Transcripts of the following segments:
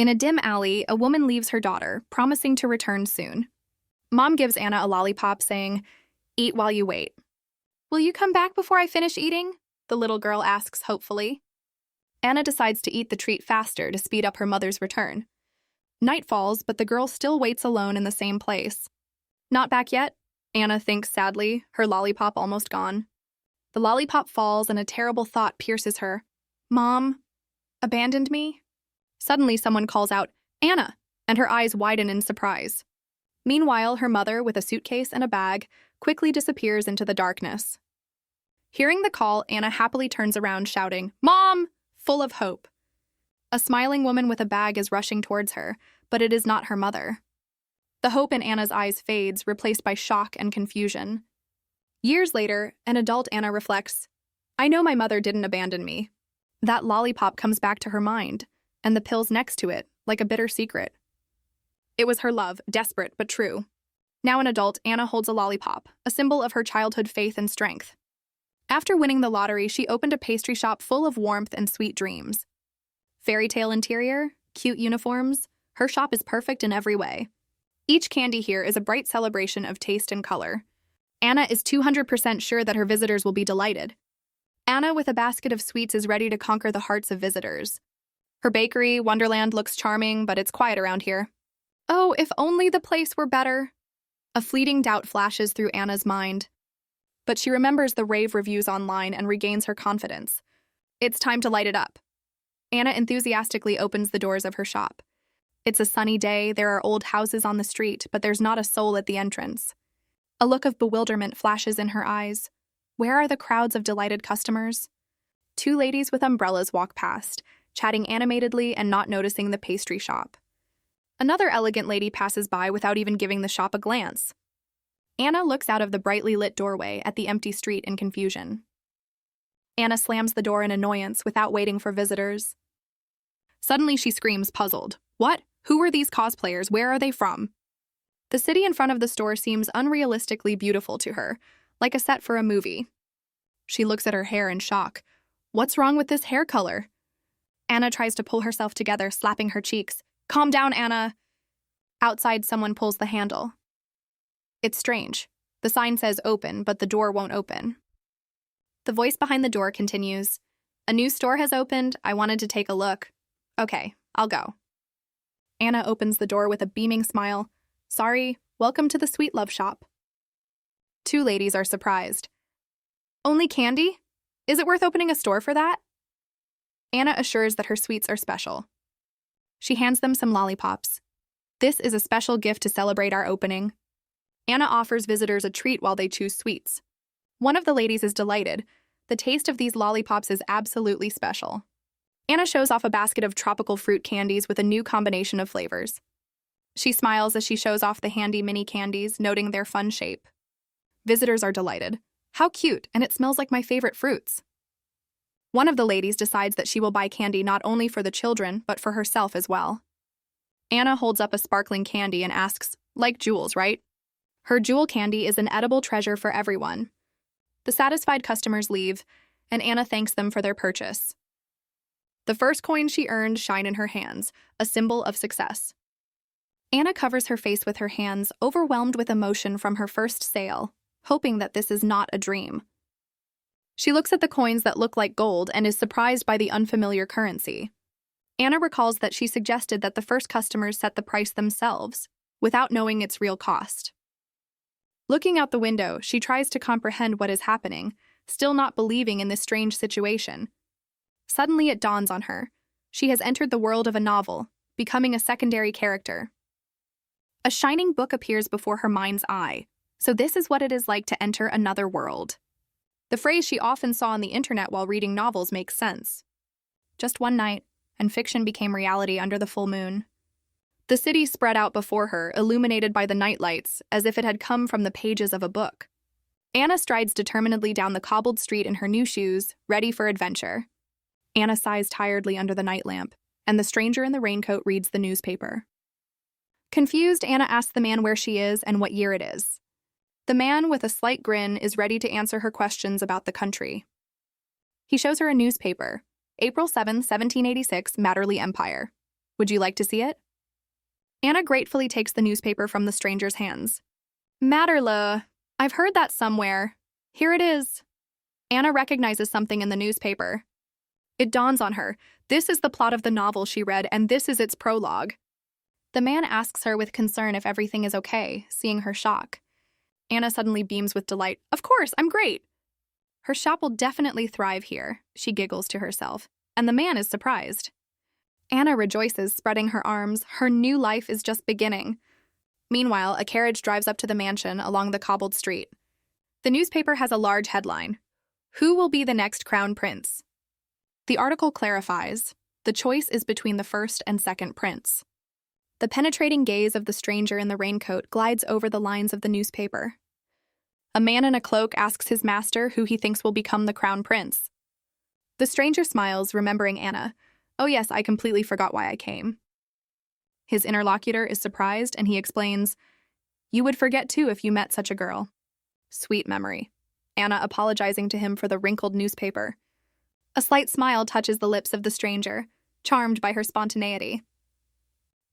In a dim alley, a woman leaves her daughter, promising to return soon. Mom gives Anna a lollipop, saying, "Eat while you wait." "Will you come back before I finish eating?" the little girl asks hopefully. Anna decides to eat the treat faster to speed up her mother's return. Night falls, but the girl still waits alone in the same place. "Not back yet?" Anna thinks sadly, her lollipop almost gone. The lollipop falls and a terrible thought pierces her. Mom abandoned me? Suddenly someone calls out, "Anna!" and her eyes widen in surprise. Meanwhile, her mother, with a suitcase and a bag, quickly disappears into the darkness. Hearing the call, Anna happily turns around, shouting, "Mom!" full of hope. A smiling woman with a bag is rushing towards her, but it is not her mother. The hope in Anna's eyes fades, replaced by shock and confusion. Years later, an adult Anna reflects, "I know my mother didn't abandon me." That lollipop comes back to her mind, and the pills next to it, like a bitter secret. It was her love, desperate but true. Now an adult, Anna holds a lollipop, a symbol of her childhood faith and strength. After winning the lottery, she opened a pastry shop full of warmth and sweet dreams. Fairy tale interior, cute uniforms, her shop is perfect in every way. Each candy here is a bright celebration of taste and color. Anna is 200% sure that her visitors will be delighted. Anna, with a basket of sweets, is ready to conquer the hearts of visitors. Her bakery, Wonderland, looks charming, but it's quiet around here. Oh, if only the place were better. A fleeting doubt flashes through Anna's mind. But she remembers the rave reviews online and regains her confidence. It's time to light it up. Anna enthusiastically opens the doors of her shop. It's a sunny day, there are old houses on the street, but there's not a soul at the entrance. A look of bewilderment flashes in her eyes. Where are the crowds of delighted customers? Two ladies with umbrellas walk past, chatting animatedly and not noticing the pastry shop. Another elegant lady passes by without even giving the shop a glance. Anna looks out of the brightly lit doorway at the empty street in confusion. Anna slams the door in annoyance without waiting for visitors. Suddenly she screams, puzzled. "What? Who are these cosplayers? Where are they from?" The city in front of the store seems unrealistically beautiful to her, like a set for a movie. She looks at her hair in shock. What's wrong with this hair color? Anna tries to pull herself together, slapping her cheeks. "Calm down, Anna." Outside, someone pulls the handle. It's strange. The sign says open, but the door won't open. The voice behind the door continues, "A new store has opened. I wanted to take a look." "Okay, I'll go." Anna opens the door with a beaming smile. "Sorry, welcome to the Sweet Love shop." Two ladies are surprised. "Only candy? Is it worth opening a store for that?" Anna assures that her sweets are special. She hands them some lollipops. "This is a special gift to celebrate our opening." Anna offers visitors a treat while they choose sweets. One of the ladies is delighted. The taste of these lollipops is absolutely special. Anna shows off a basket of tropical fruit candies with a new combination of flavors. She smiles as she shows off the handy mini candies, noting their fun shape. Visitors are delighted. "How cute, and it smells like my favorite fruits." One of the ladies decides that she will buy candy not only for the children, but for herself as well. Anna holds up a sparkling candy and asks, "Like jewels, right?" Her jewel candy is an edible treasure for everyone. The satisfied customers leave, and Anna thanks them for their purchase. The first coins she earned shine in her hands, a symbol of success. Anna covers her face with her hands, overwhelmed with emotion from her first sale, hoping that this is not a dream. She looks at the coins that look like gold and is surprised by the unfamiliar currency. Anna recalls that she suggested that the first customers set the price themselves, without knowing its real cost. Looking out the window, she tries to comprehend what is happening, still not believing in this strange situation. Suddenly it dawns on her. She has entered the world of a novel, becoming a secondary character. A shining book appears before her mind's eye. So this is what it is like to enter another world. The phrase she often saw on the internet while reading novels makes sense. Just one night, and fiction became reality under the full moon. The city spread out before her, illuminated by the nightlights, as if it had come from the pages of a book. Anna strides determinedly down the cobbled street in her new shoes, ready for adventure. Anna sighs tiredly under the night lamp, and the stranger in the raincoat reads the newspaper. Confused, Anna asks the man where she is and what year it is. The man, with a slight grin, is ready to answer her questions about the country. He shows her a newspaper, April 7, 1786, Matterley Empire. Would you like to see it? Anna gratefully takes the newspaper from the stranger's hands. Matterle, I've heard that somewhere. Here it is. Anna recognizes something in the newspaper. It dawns on her. This is the plot of the novel she read, and this is its prologue. The man asks her with concern if everything is okay, seeing her shock. Anna suddenly beams with delight. Of course, I'm great. Her shop will definitely thrive here, she giggles to herself, and the man is surprised. Anna rejoices, spreading her arms. Her new life is just beginning. Meanwhile, a carriage drives up to the mansion along the cobbled street. The newspaper has a large headline. Who will be the next crown prince? The article clarifies, the choice is between the first and second prince. The penetrating gaze of the stranger in the raincoat glides over the lines of the newspaper. A man in a cloak asks his master who he thinks will become the crown prince. The stranger smiles, remembering Anna. Oh yes, I completely forgot why I came. His interlocutor is surprised, and he explains, You would forget too if you met such a girl. Sweet memory. Anna apologizing to him for the wrinkled newspaper. A slight smile touches the lips of the stranger, charmed by her spontaneity.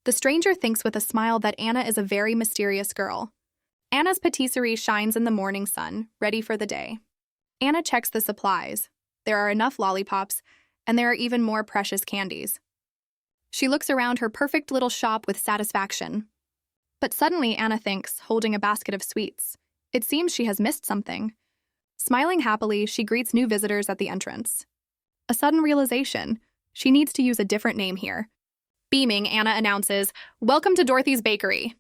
The stranger thinks with a smile that Anna is a very mysterious girl. Anna's patisserie shines in the morning sun, ready for the day. Anna checks the supplies. There are enough lollipops, and there are even more precious candies. She looks around her perfect little shop with satisfaction. But suddenly Anna thinks, holding a basket of sweets, it seems she has missed something. Smiling happily, she greets new visitors at the entrance. A sudden realization, she needs to use a different name here. Beaming, Anna announces, Welcome to Dorothy's Bakery.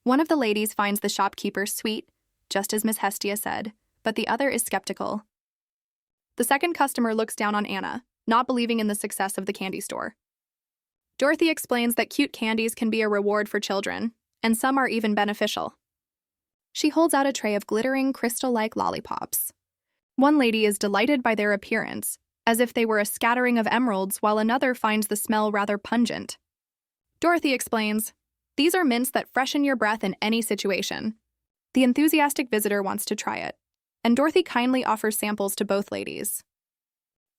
One of the ladies finds the shopkeeper sweet, just as Miss Hestia said, but the other is skeptical. The second customer looks down on Anna, not believing in the success of the candy store. Dorothy explains that cute candies can be a reward for children, and some are even beneficial. She holds out a tray of glittering, crystal-like lollipops. One lady is delighted by their appearance, as if they were a scattering of emeralds, while another finds the smell rather pungent. Dorothy explains, These are mints that freshen your breath in any situation. The enthusiastic visitor wants to try it, and Dorothy kindly offers samples to both ladies.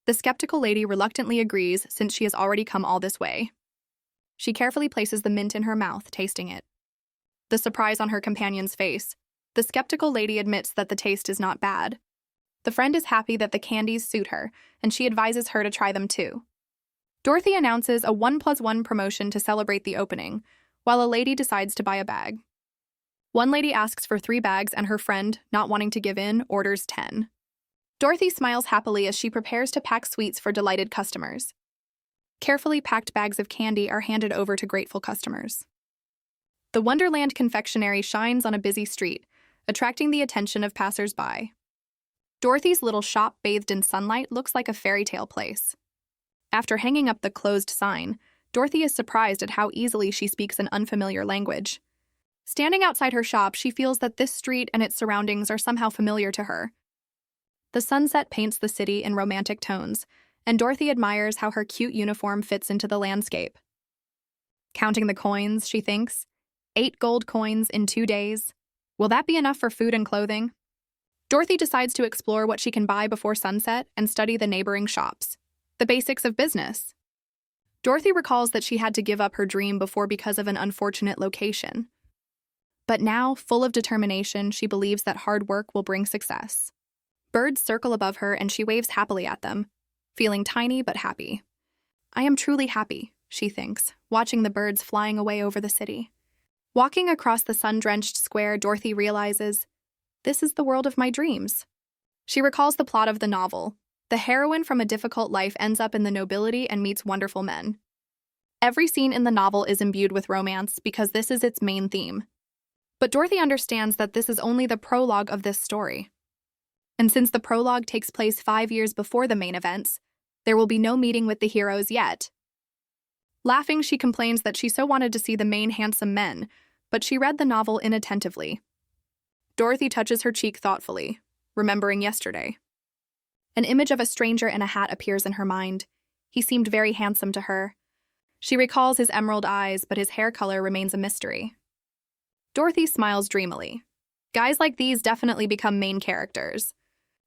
The skeptical lady reluctantly agrees since she has already come all this way. She carefully places the mint in her mouth, tasting it. The surprise on her companion's face, the skeptical lady admits that the taste is not bad. The friend is happy that the candies suit her, and she advises her to try them too. Dorothy announces a 1+1 promotion to celebrate the opening, while a lady decides to buy a bag. One lady asks for 3 bags, and her friend, not wanting to give in, orders 10. Dorothy smiles happily as she prepares to pack sweets for delighted customers. Carefully packed bags of candy are handed over to grateful customers. The Wonderland confectionery shines on a busy street, attracting the attention of passers-by. Dorothy's little shop, bathed in sunlight, looks like a fairy tale place. After hanging up the closed sign, Dorothy is surprised at how easily she speaks an unfamiliar language. Standing outside her shop, she feels that this street and its surroundings are somehow familiar to her. The sunset paints the city in romantic tones, and Dorothy admires how her cute uniform fits into the landscape. Counting the coins, she thinks. 8 gold coins in 2 days. Will that be enough for food and clothing? Dorothy decides to explore what she can buy before sunset and study the neighboring shops. The basics of business. Dorothy recalls that she had to give up her dream before because of an unfortunate location. But now, full of determination, she believes that hard work will bring success. Birds circle above her and she waves happily at them, feeling tiny but happy. I am truly happy, she thinks, watching the birds flying away over the city. Walking across the sun-drenched square, Dorothy realizes, this is the world of my dreams. She recalls the plot of the novel. The heroine from a difficult life ends up in the nobility and meets wonderful men. Every scene in the novel is imbued with romance because this is its main theme. But Dorothy understands that this is only the prologue of this story. And since the prologue takes place 5 years before the main events, there will be no meeting with the heroes yet. Laughing, she complains that she so wanted to see the main handsome men, but she read the novel inattentively. Dorothy touches her cheek thoughtfully, remembering yesterday. An image of a stranger in a hat appears in her mind. He seemed very handsome to her. She recalls his emerald eyes, but his hair color remains a mystery. Dorothy smiles dreamily. Guys like these definitely become main characters.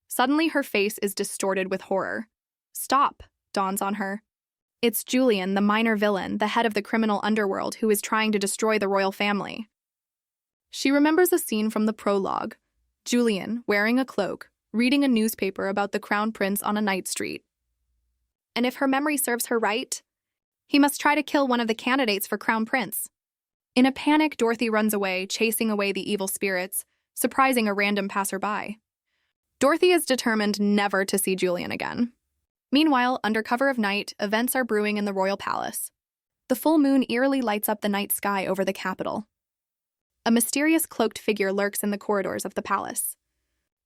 Suddenly, her face is distorted with horror. Stop, dawns on her. It's Julian, the minor villain, the head of the criminal underworld who is trying to destroy the royal family. She remembers a scene from the prologue. Julian, wearing a cloak, reading a newspaper about the crown prince on a night street. And if her memory serves her right, he must try to kill one of the candidates for crown prince. In a panic, Dorothy runs away, chasing away the evil spirits, surprising a random passerby. Dorothy is determined never to see Julian again. Meanwhile, under cover of night, events are brewing in the royal palace. The full moon eerily lights up the night sky over the capital. A mysterious cloaked figure lurks in the corridors of the palace.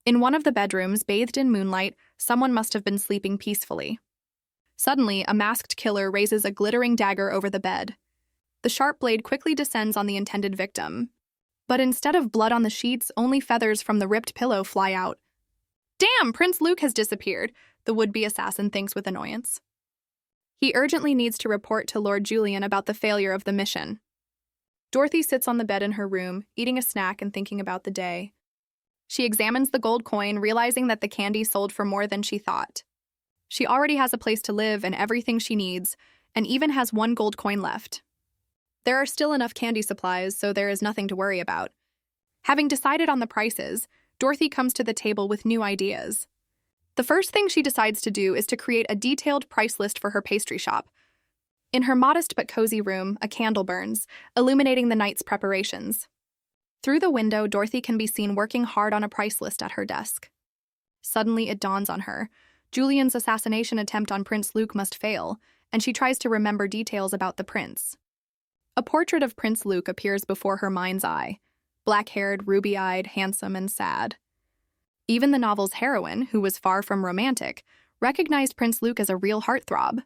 In one of the bedrooms, bathed in moonlight, someone must have been sleeping peacefully. Suddenly, a masked killer raises a glittering dagger over the bed. The sharp blade quickly descends on the intended victim. But instead of blood on the sheets, only feathers from the ripped pillow fly out. Damn, Prince Luke has disappeared, the would-be assassin thinks with annoyance. He urgently needs to report to Lord Julian about the failure of the mission. Dorothy sits on the bed in her room, eating a snack and thinking about the day. She examines the gold coin, realizing that the candy sold for more than she thought. She already has a place to live and everything she needs, and even has one gold coin left. There are still enough candy supplies, so there is nothing to worry about. Having decided on the prices, Dorothy comes to the table with new ideas. The first thing she decides to do is to create a detailed price list for her pastry shop. In her modest but cozy room, a candle burns, illuminating the night's preparations. Through the window, Dorothy can be seen working hard on a price list at her desk. Suddenly, it dawns on her. Julian's assassination attempt on Prince Luke must fail, and she tries to remember details about the prince. A portrait of Prince Luke appears before her mind's eye, black-haired, ruby-eyed, handsome, and sad. Even the novel's heroine, who was far from romantic, recognized Prince Luke as a real heartthrob.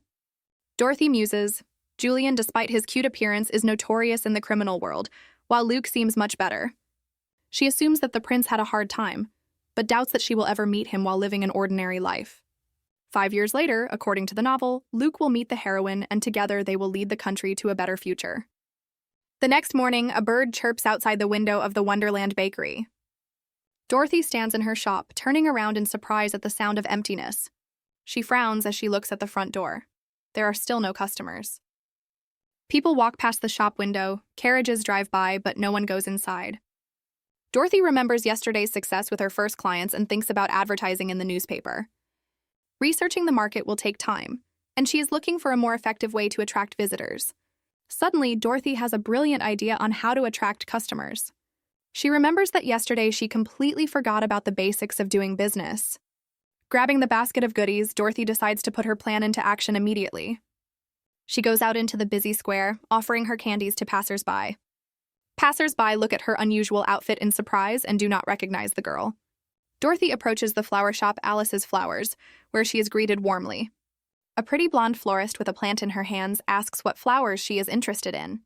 Dorothy muses, Julian, despite his cute appearance, is notorious in the criminal world, while Luke seems much better. She assumes that the prince had a hard time, but doubts that she will ever meet him while living an ordinary life. 5 years later, according to the novel, Luke will meet the heroine, and together they will lead the country to a better future. The next morning, a bird chirps outside the window of the Wonderland Bakery. Dorothy stands in her shop, turning around in surprise at the sound of emptiness. She frowns as she looks at the front door. There are still no customers. People walk past the shop window, carriages drive by, but no one goes inside. Dorothy remembers yesterday's success with her first clients and thinks about advertising in the newspaper. Researching the market will take time, and she is looking for a more effective way to attract visitors. Suddenly, Dorothy has a brilliant idea on how to attract customers. She remembers that yesterday she completely forgot about the basics of doing business. Grabbing the basket of goodies, Dorothy decides to put her plan into action immediately. She goes out into the busy square, offering her candies to passers-by. Passers-by look at her unusual outfit in surprise and do not recognize the girl. Dorothy approaches the flower shop Alice's Flowers, where she is greeted warmly. A pretty blonde florist with a plant in her hands asks what flowers she is interested in.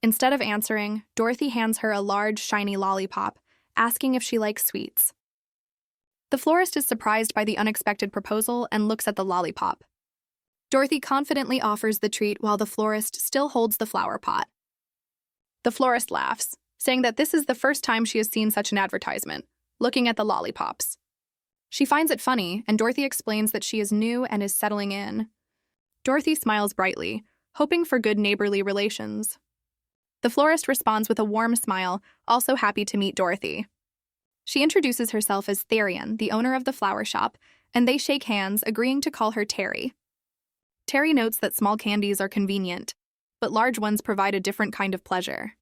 Instead of answering, Dorothy hands her a large, shiny lollipop, asking if she likes sweets. The florist is surprised by the unexpected proposal and looks at the lollipop. Dorothy confidently offers the treat while the florist still holds the flower pot. The florist laughs, saying that this is the first time she has seen such an advertisement, looking at the lollipops. She finds it funny, and Dorothy explains that she is new and is settling in. Dorothy smiles brightly, hoping for good neighborly relations. The florist responds with a warm smile, also happy to meet Dorothy. She introduces herself as Therian, the owner of the flower shop, and they shake hands, agreeing to call her Terry. Terry notes that small candies are convenient, but large ones provide a different kind of pleasure.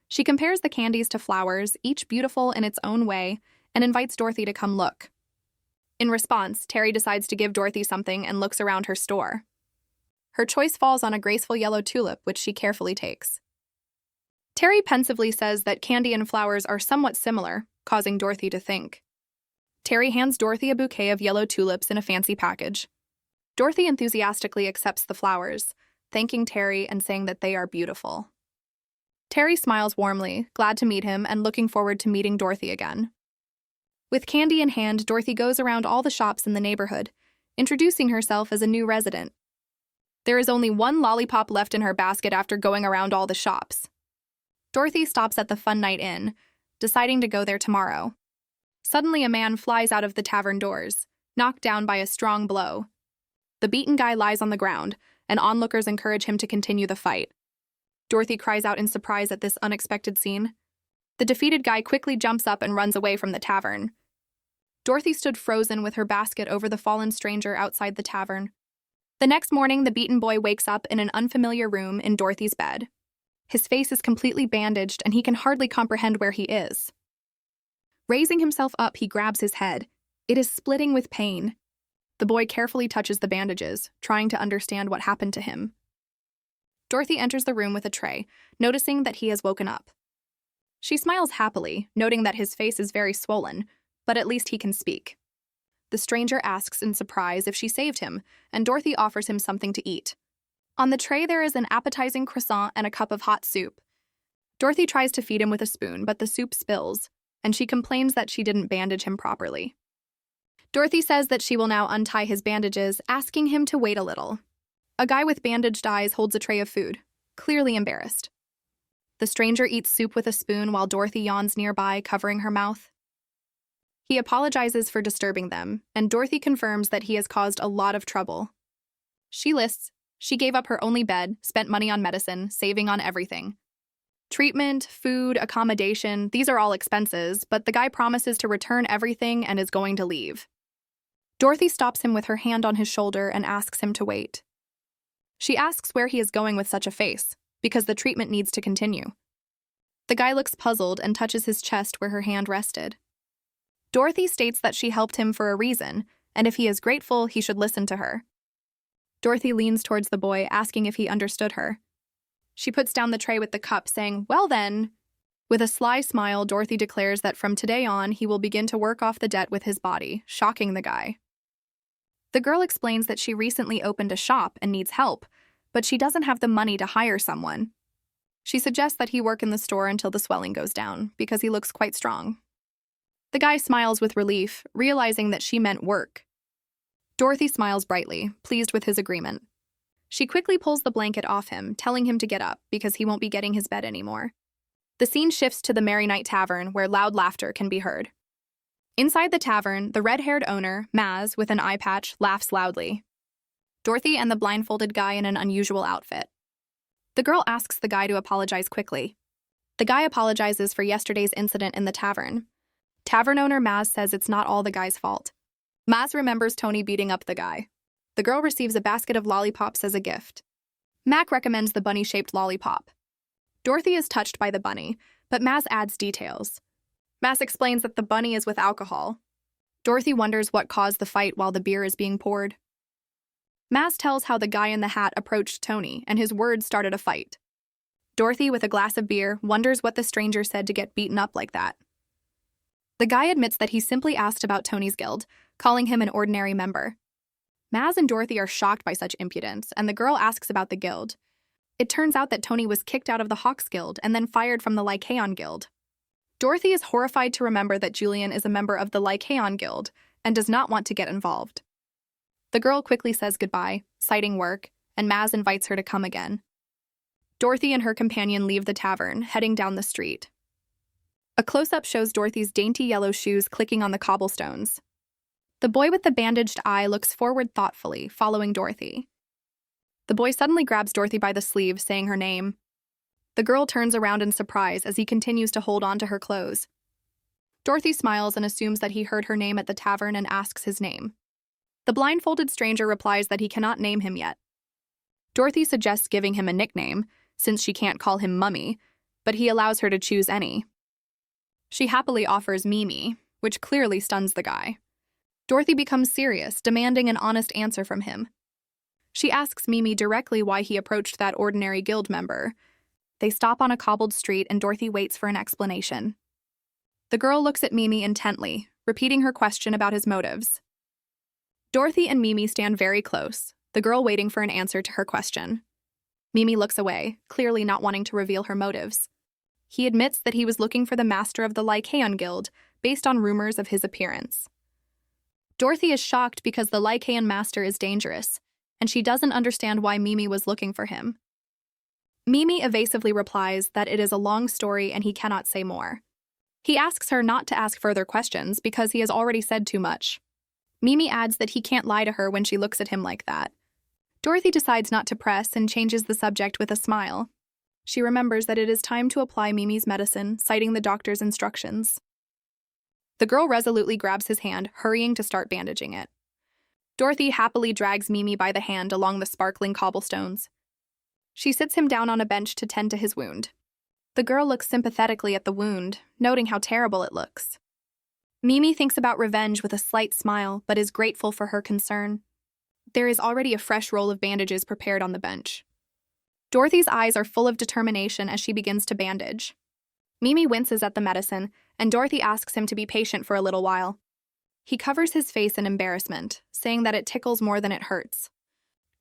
She compares the candies to flowers, each beautiful in its own way, and invites Dorothy to come look. In response, Terry decides to give Dorothy something and looks around her store. Her choice falls on a graceful yellow tulip, which she carefully takes. Terry pensively says that candy and flowers are somewhat similar, causing Dorothy to think. Terry hands Dorothy a bouquet of yellow tulips in a fancy package. Dorothy enthusiastically accepts the flowers, thanking Terry and saying that they are beautiful. Terry smiles warmly, glad to meet him and looking forward to meeting Dorothy again. With candy in hand, Dorothy goes around all the shops in the neighborhood, introducing herself as a new resident. There is only one lollipop left in her basket after going around all the shops. Dorothy stops at the Fun Night Inn, deciding to go there tomorrow. Suddenly, a man flies out of the tavern doors, knocked down by a strong blow. The beaten guy lies on the ground, and onlookers encourage him to continue the fight. Dorothy cries out in surprise at this unexpected scene. The defeated guy quickly jumps up and runs away from the tavern. Dorothy stood frozen with her basket over the fallen stranger outside the tavern. The next morning, the beaten boy wakes up in an unfamiliar room in Dorothy's bed. His face is completely bandaged and he can hardly comprehend where he is. Raising himself up, he grabs his head. It is splitting with pain. The boy carefully touches the bandages, trying to understand what happened to him. Dorothy enters the room with a tray, noticing that he has woken up. She smiles happily, noting that his face is very swollen, but at least he can speak. The stranger asks in surprise if she saved him, and Dorothy offers him something to eat. On the tray there is an appetizing croissant and a cup of hot soup. Dorothy tries to feed him with a spoon, but the soup spills, and she complains that she didn't bandage him properly. Dorothy says that she will now untie his bandages, asking him to wait a little. A guy with bandaged eyes holds a tray of food, clearly embarrassed. The stranger eats soup with a spoon while Dorothy yawns nearby, covering her mouth. He apologizes for disturbing them, and Dorothy confirms that he has caused a lot of trouble. She lists she gave up her only bed, spent money on medicine, saving on everything. Treatment, food, accommodation, these are all expenses, but the guy promises to return everything and is going to leave. Dorothy stops him with her hand on his shoulder and asks him to wait. She asks where he is going with such a face, because the treatment needs to continue. The guy looks puzzled and touches his chest where her hand rested. Dorothy states that she helped him for a reason, and if he is grateful, he should listen to her. Dorothy leans towards the boy, asking if he understood her. She puts down the tray with the cup, saying, "Well then." With a sly smile, Dorothy declares that from today on, he will begin to work off the debt with his body, shocking the guy. The girl explains that she recently opened a shop and needs help, but she doesn't have the money to hire someone. She suggests that he work in the store until the swelling goes down, because he looks quite strong. The guy smiles with relief, realizing that she meant work. Dorothy smiles brightly, pleased with his agreement. She quickly pulls the blanket off him, telling him to get up because he won't be getting his bed anymore. The scene shifts to the Merry Night Tavern, where loud laughter can be heard. Inside the tavern, the red-haired owner, Maz, with an eye patch, laughs loudly. Dorothy and the blindfolded guy in an unusual outfit. The girl asks the guy to apologize quickly. The guy apologizes for yesterday's incident in the tavern. Tavern owner Maz says it's not all the guy's fault. Maz remembers Tony beating up the guy. The girl receives a basket of lollipops as a gift. Mac recommends the bunny-shaped lollipop. Dorothy is touched by the bunny, but Maz adds details. Maz explains that the bunny is with alcohol. Dorothy wonders what caused the fight while the beer is being poured. Maz tells how the guy in the hat approached Tony, and his words started a fight. Dorothy, with a glass of beer, wonders what the stranger said to get beaten up like that. The guy admits that he simply asked about Tony's guild, calling him an ordinary member. Maz and Dorothy are shocked by such impudence, and the girl asks about the guild. It turns out that Tony was kicked out of the Hawks Guild and then fired from the 𝑐𝑎𝑜𝑛 Guild. Dorothy is horrified to remember that Julian is a member of the 𝑐𝑎𝑜𝑛 Guild and does not want to get involved. The girl quickly says goodbye, citing work, and Maz invites her to come again. Dorothy and her companion leave the tavern, heading down the street. A close-up shows Dorothy's dainty yellow shoes clicking on the cobblestones. The boy with the bandaged eye looks forward thoughtfully, following Dorothy. The boy suddenly grabs Dorothy by the sleeve, saying her name. The girl turns around in surprise as he continues to hold on to her clothes. Dorothy smiles and assumes that he heard her name at the tavern and asks his name. The blindfolded stranger replies that he cannot name him yet. Dorothy suggests giving him a nickname, since she can't call him Mummy, but he allows her to choose any. She happily offers Mimi, which clearly stuns the guy. Dorothy becomes serious, demanding an honest answer from him. She asks Mimi directly why he approached that ordinary guild member. They stop on a cobbled street and Dorothy waits for an explanation. The girl looks at Mimi intently, repeating her question about his motives. Dorothy and Mimi stand very close, the girl waiting for an answer to her question. Mimi looks away, clearly not wanting to reveal her motives. He admits that he was looking for the master of the 𝑐𝑎𝑜𝑛 Guild, based on rumors of his appearance. Dorothy is shocked because the 𝑐𝑎𝑜𝑛 master is dangerous, and she doesn't understand why Mimi was looking for him. Mimi evasively replies that it is a long story and he cannot say more. He asks her not to ask further questions because he has already said too much. Mimi adds that he can't lie to her when she looks at him like that. Dorothy decides not to press and changes the subject with a smile. She remembers that it is time to apply Mimi's medicine, citing the doctor's instructions. The girl resolutely grabs his hand, hurrying to start bandaging it. Dorothy happily drags Mimi by the hand along the sparkling cobblestones. She sits him down on a bench to tend to his wound. The girl looks sympathetically at the wound, noting how terrible it looks. Mimi thinks about revenge with a slight smile, but is grateful for her concern. There is already a fresh roll of bandages prepared on the bench. Dorothy's eyes are full of determination as she begins to bandage. Mimi winces at the medicine, and Dorothy asks him to be patient for a little while. He covers his face in embarrassment, saying that it tickles more than it hurts.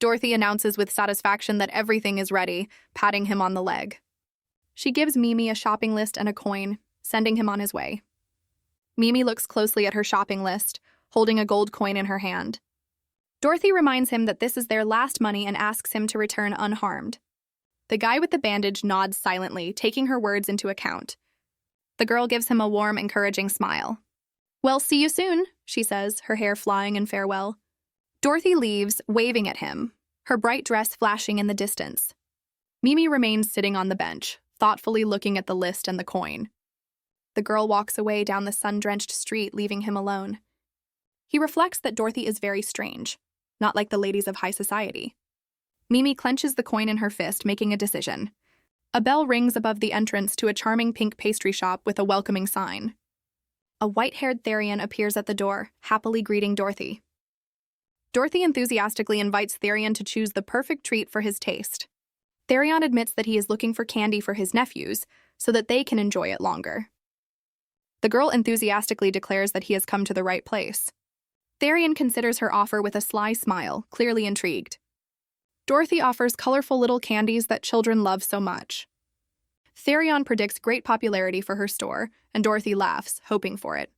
Dorothy announces with satisfaction that everything is ready, patting him on the leg. She gives Mimi a shopping list and a coin, sending him on his way. Mimi looks closely at her shopping list, holding a gold coin in her hand. Dorothy reminds him that this is their last money and asks him to return unharmed. The guy with the bandage nods silently, taking her words into account. The girl gives him a warm, encouraging smile. "Well, see you soon," she says, her hair flying in farewell. Dorothy leaves, waving at him, her bright dress flashing in the distance. Mimi remains sitting on the bench, thoughtfully looking at the list and the coin. The girl walks away down the sun-drenched street, leaving him alone. He reflects that Dorothy is very strange, not like the ladies of high society. Mimi clenches the coin in her fist, making a decision. A bell rings above the entrance to a charming pink pastry shop with a welcoming sign. A white-haired Therian appears at the door, happily greeting Dorothy. Dorothy enthusiastically invites Therian to choose the perfect treat for his taste. Therian admits that he is looking for candy for his nephews, so that they can enjoy it longer. The girl enthusiastically declares that he has come to the right place. Therian considers her offer with a sly smile, clearly intrigued. Dorothy offers colorful little candies that children love so much. Therian predicts great popularity for her store, and Dorothy laughs, hoping for it.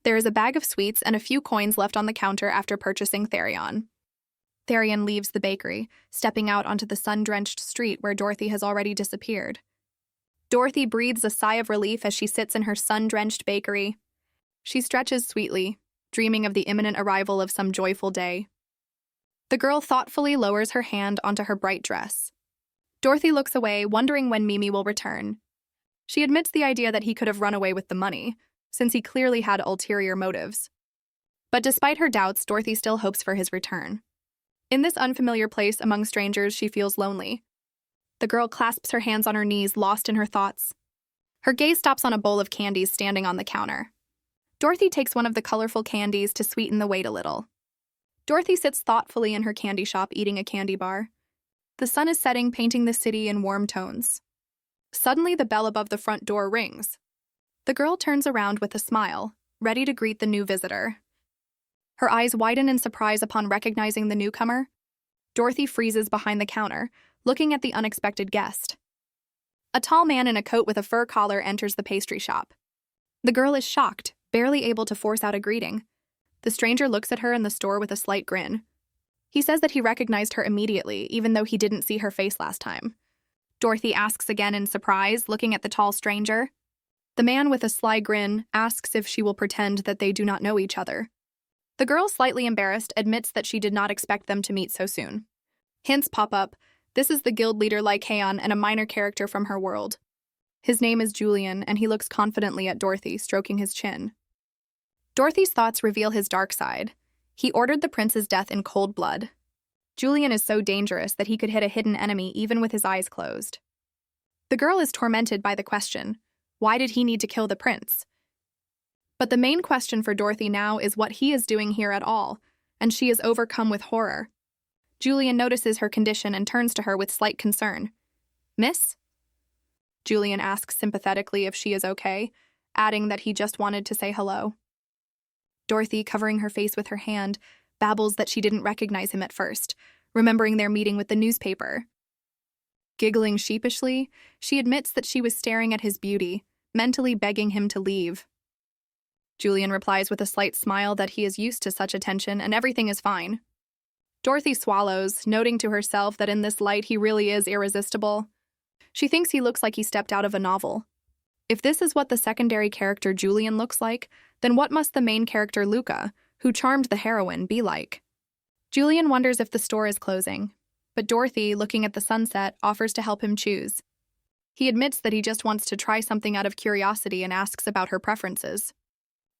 There is a bag of sweets and a few coins left on the counter after purchasing Therian. Therian leaves the bakery, stepping out onto the sun-drenched street where Dorothy has already disappeared. Dorothy breathes a sigh of relief as she sits in her sun-drenched bakery. She stretches sweetly, dreaming of the imminent arrival of some joyful day. The girl thoughtfully lowers her hand onto her bright dress. Dorothy looks away, wondering when Mimi will return. She admits the idea that he could have run away with the money, since he clearly had ulterior motives. But despite her doubts, Dorothy still hopes for his return. In this unfamiliar place among strangers, she feels lonely. The girl clasps her hands on her knees, lost in her thoughts. Her gaze stops on a bowl of candies standing on the counter. Dorothy takes one of the colorful candies to sweeten the wait a little. Dorothy sits thoughtfully in her candy shop, eating a candy bar. The sun is setting, painting the city in warm tones. Suddenly, the bell above the front door rings. The girl turns around with a smile, ready to greet the new visitor. Her eyes widen in surprise upon recognizing the newcomer. Dorothy freezes behind the counter, looking at the unexpected guest. A tall man in a coat with a fur collar enters the pastry shop. The girl is shocked, barely able to force out a greeting. The stranger looks at her in the store with a slight grin. He says that he recognized her immediately, even though he didn't see her face last time. Dorothy asks again in surprise, looking at the tall stranger. The man with a sly grin asks if she will pretend that they do not know each other. The girl, slightly embarrassed, admits that she did not expect them to meet so soon. Hints pop up. This is the guild leader 𝑙𝑎𝑑𝑦'𝑠 and a minor character from her world. His name is Julian, and he looks confidently at Dorothy, stroking his chin. Dorothy's thoughts reveal his dark side. He ordered the prince's death in cold blood. Julian is so dangerous that he could hit a hidden enemy even with his eyes closed. The girl is tormented by the question, why did he need to kill the prince? But the main question for Dorothy now is what he is doing here at all, and she is overcome with horror. Julian notices her condition and turns to her with slight concern. "Miss?" Julian asks sympathetically if she is okay, adding that he just wanted to say hello. Dorothy, covering her face with her hand, babbles that she didn't recognize him at first, remembering their meeting with the newspaper. Giggling sheepishly, she admits that she was staring at his beauty, mentally begging him to leave. Julian replies with a slight smile that he is used to such attention and everything is fine. Dorothy swallows, noting to herself that in this light he really is irresistible. She thinks he looks like he stepped out of a novel. If this is what the secondary character Julian looks like, then what must the main character Luca, who charmed the heroine, be like? Julian wonders if the store is closing, but Dorothy, looking at the sunset, offers to help him choose. He admits that he just wants to try something out of curiosity and asks about her preferences.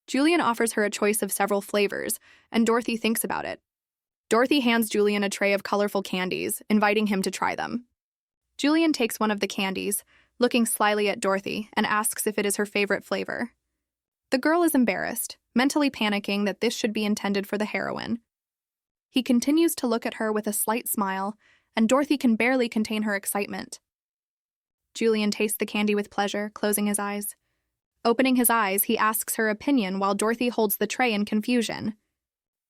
Julian offers her a choice of several flavors, and Dorothy thinks about it. Dorothy hands Julian a tray of colorful candies, inviting him to try them. Julian takes one of the candies, looking slyly at Dorothy, and asks if it is her favorite flavor. The girl is embarrassed, mentally panicking that this should be intended for the heroine. He continues to look at her with a slight smile, and Dorothy can barely contain her excitement. Julian tastes the candy with pleasure, closing his eyes. Opening his eyes, he asks her opinion while Dorothy holds the tray in confusion.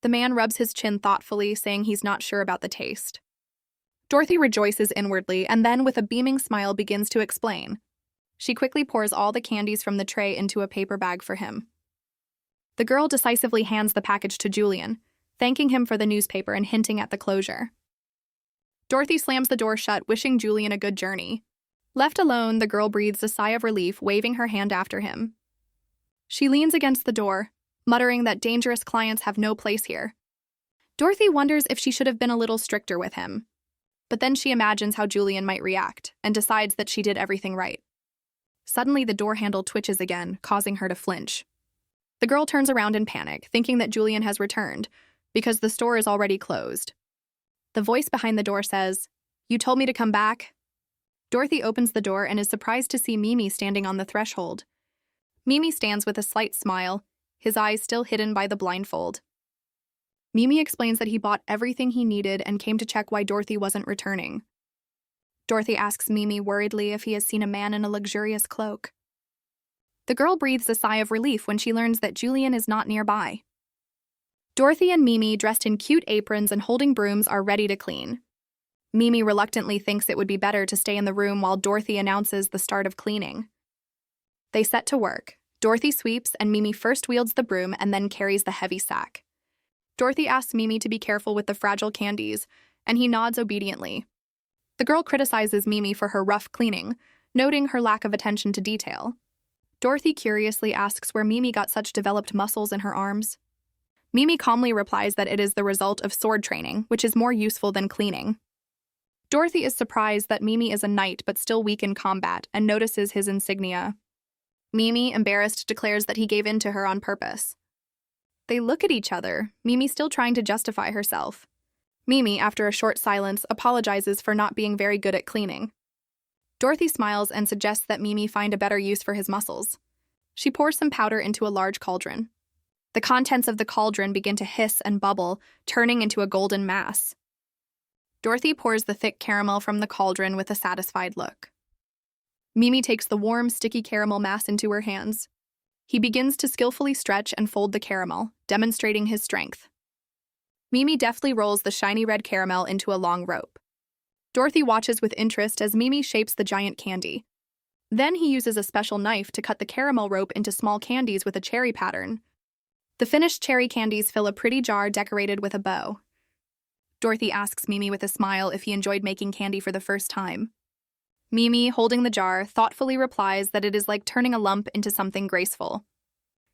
The man rubs his chin thoughtfully, saying he's not sure about the taste. Dorothy rejoices inwardly and then, with a beaming smile, begins to explain. She quickly pours all the candies from the tray into a paper bag for him. The girl decisively hands the package to Julian, thanking him for the newspaper and hinting at the closure. Dorothy slams the door shut, wishing Julian a good journey. Left alone, the girl breathes a sigh of relief, waving her hand after him. She leans against the door, muttering that dangerous clients have no place here. Dorothy wonders if she should have been a little stricter with him. But then she imagines how Julian might react and decides that she did everything right. Suddenly, the door handle twitches again, causing her to flinch. The girl turns around in panic, thinking that Julian has returned, because the store is already closed. The voice behind the door says, "You told me to come back?" Dorothy opens the door and is surprised to see Mimi standing on the threshold. Mimi stands with a slight smile, his eyes still hidden by the blindfold. Mimi explains that he bought everything he needed and came to check why Dorothy wasn't returning. Dorothy asks Mimi worriedly if he has seen a man in a luxurious cloak. The girl breathes a sigh of relief when she learns that Julian is not nearby. Dorothy and Mimi, dressed in cute aprons and holding brooms, are ready to clean. Mimi reluctantly thinks it would be better to stay in the room while Dorothy announces the start of cleaning. They set to work. Dorothy sweeps, and Mimi first wields the broom and then carries the heavy sack. Dorothy asks Mimi to be careful with the fragile candies, and he nods obediently. The girl criticizes Mimi for her rough cleaning, noting her lack of attention to detail. Dorothy curiously asks where Mimi got such developed muscles in her arms. Mimi calmly replies that it is the result of sword training, which is more useful than cleaning. Dorothy is surprised that Mimi is a knight but still weak in combat and notices his insignia. Mimi, embarrassed, declares that he gave in to her on purpose. They look at each other, Mimi still trying to justify herself. Mimi, after a short silence, apologizes for not being very good at cleaning. Dorothy smiles and suggests that Mimi find a better use for his muscles. She pours some powder into a large cauldron. The contents of the cauldron begin to hiss and bubble, turning into a golden mass. Dorothy pours the thick caramel from the cauldron with a satisfied look. Mimi takes the warm, sticky caramel mass into her hands. He begins to skillfully stretch and fold the caramel, demonstrating his strength. Mimi deftly rolls the shiny red caramel into a long rope. Dorothy watches with interest as Mimi shapes the giant candy. Then he uses a special knife to cut the caramel rope into small candies with a cherry pattern. The finished cherry candies fill a pretty jar decorated with a bow. Dorothy asks Mimi with a smile if he enjoyed making candy for the first time. Mimi, holding the jar, thoughtfully replies that it is like turning a lump into something graceful.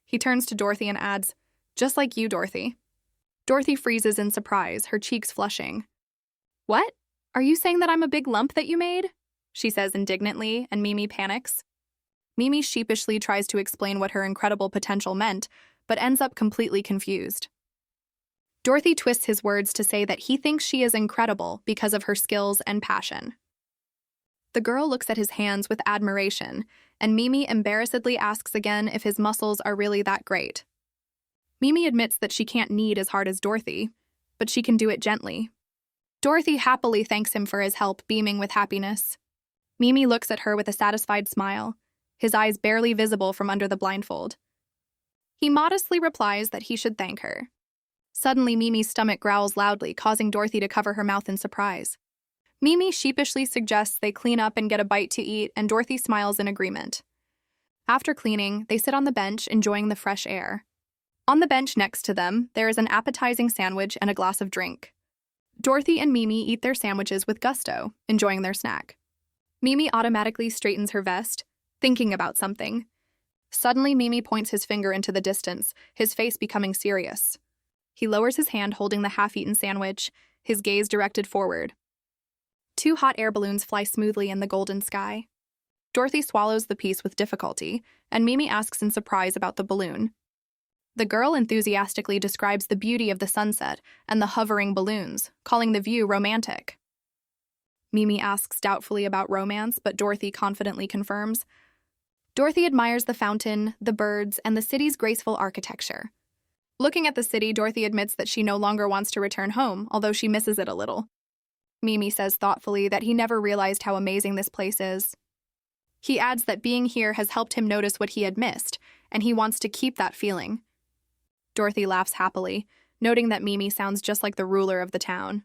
He turns to Dorothy and adds, "Just like you, Dorothy." Dorothy freezes in surprise, her cheeks flushing. "What? Are you saying that I'm a big lump that you made?" she says indignantly, and Mimi panics. Mimi sheepishly tries to explain what her incredible potential meant, but ends up completely confused. Dorothy twists his words to say that he thinks she is incredible because of her skills and passion. The girl looks at his hands with admiration, and Mimi embarrassedly asks again if his muscles are really that great. Mimi admits that she can't knead as hard as Dorothy, but she can do it gently. Dorothy happily thanks him for his help, beaming with happiness. Mimi looks at her with a satisfied smile, his eyes barely visible from under the blindfold. He modestly replies that he should thank her. Suddenly, Mimi's stomach growls loudly, causing Dorothy to cover her mouth in surprise. Mimi sheepishly suggests they clean up and get a bite to eat, and Dorothy smiles in agreement. After cleaning, they sit on the bench, enjoying the fresh air. On the bench next to them, there is an appetizing sandwich and a glass of drink. Dorothy and Mimi eat their sandwiches with gusto, enjoying their snack. Mimi automatically straightens her vest, thinking about something. Suddenly, Mimi points his finger into the distance, his face becoming serious. He lowers his hand holding the half-eaten sandwich, his gaze directed forward. 2 hot air balloons fly smoothly in the golden sky. Dorothy swallows the piece with difficulty, and Mimi asks in surprise about the balloon. The girl enthusiastically describes the beauty of the sunset and the hovering balloons, calling the view romantic. Mimi asks doubtfully about romance, but Dorothy confidently confirms. Dorothy admires the fountain, the birds, and the city's graceful architecture. Looking at the city, Dorothy admits that she no longer wants to return home, although she misses it a little. Mimi says thoughtfully that he never realized how amazing this place is. He adds that being here has helped him notice what he had missed, and he wants to keep that feeling. Dorothy laughs happily, noting that Mimi sounds just like the ruler of the town.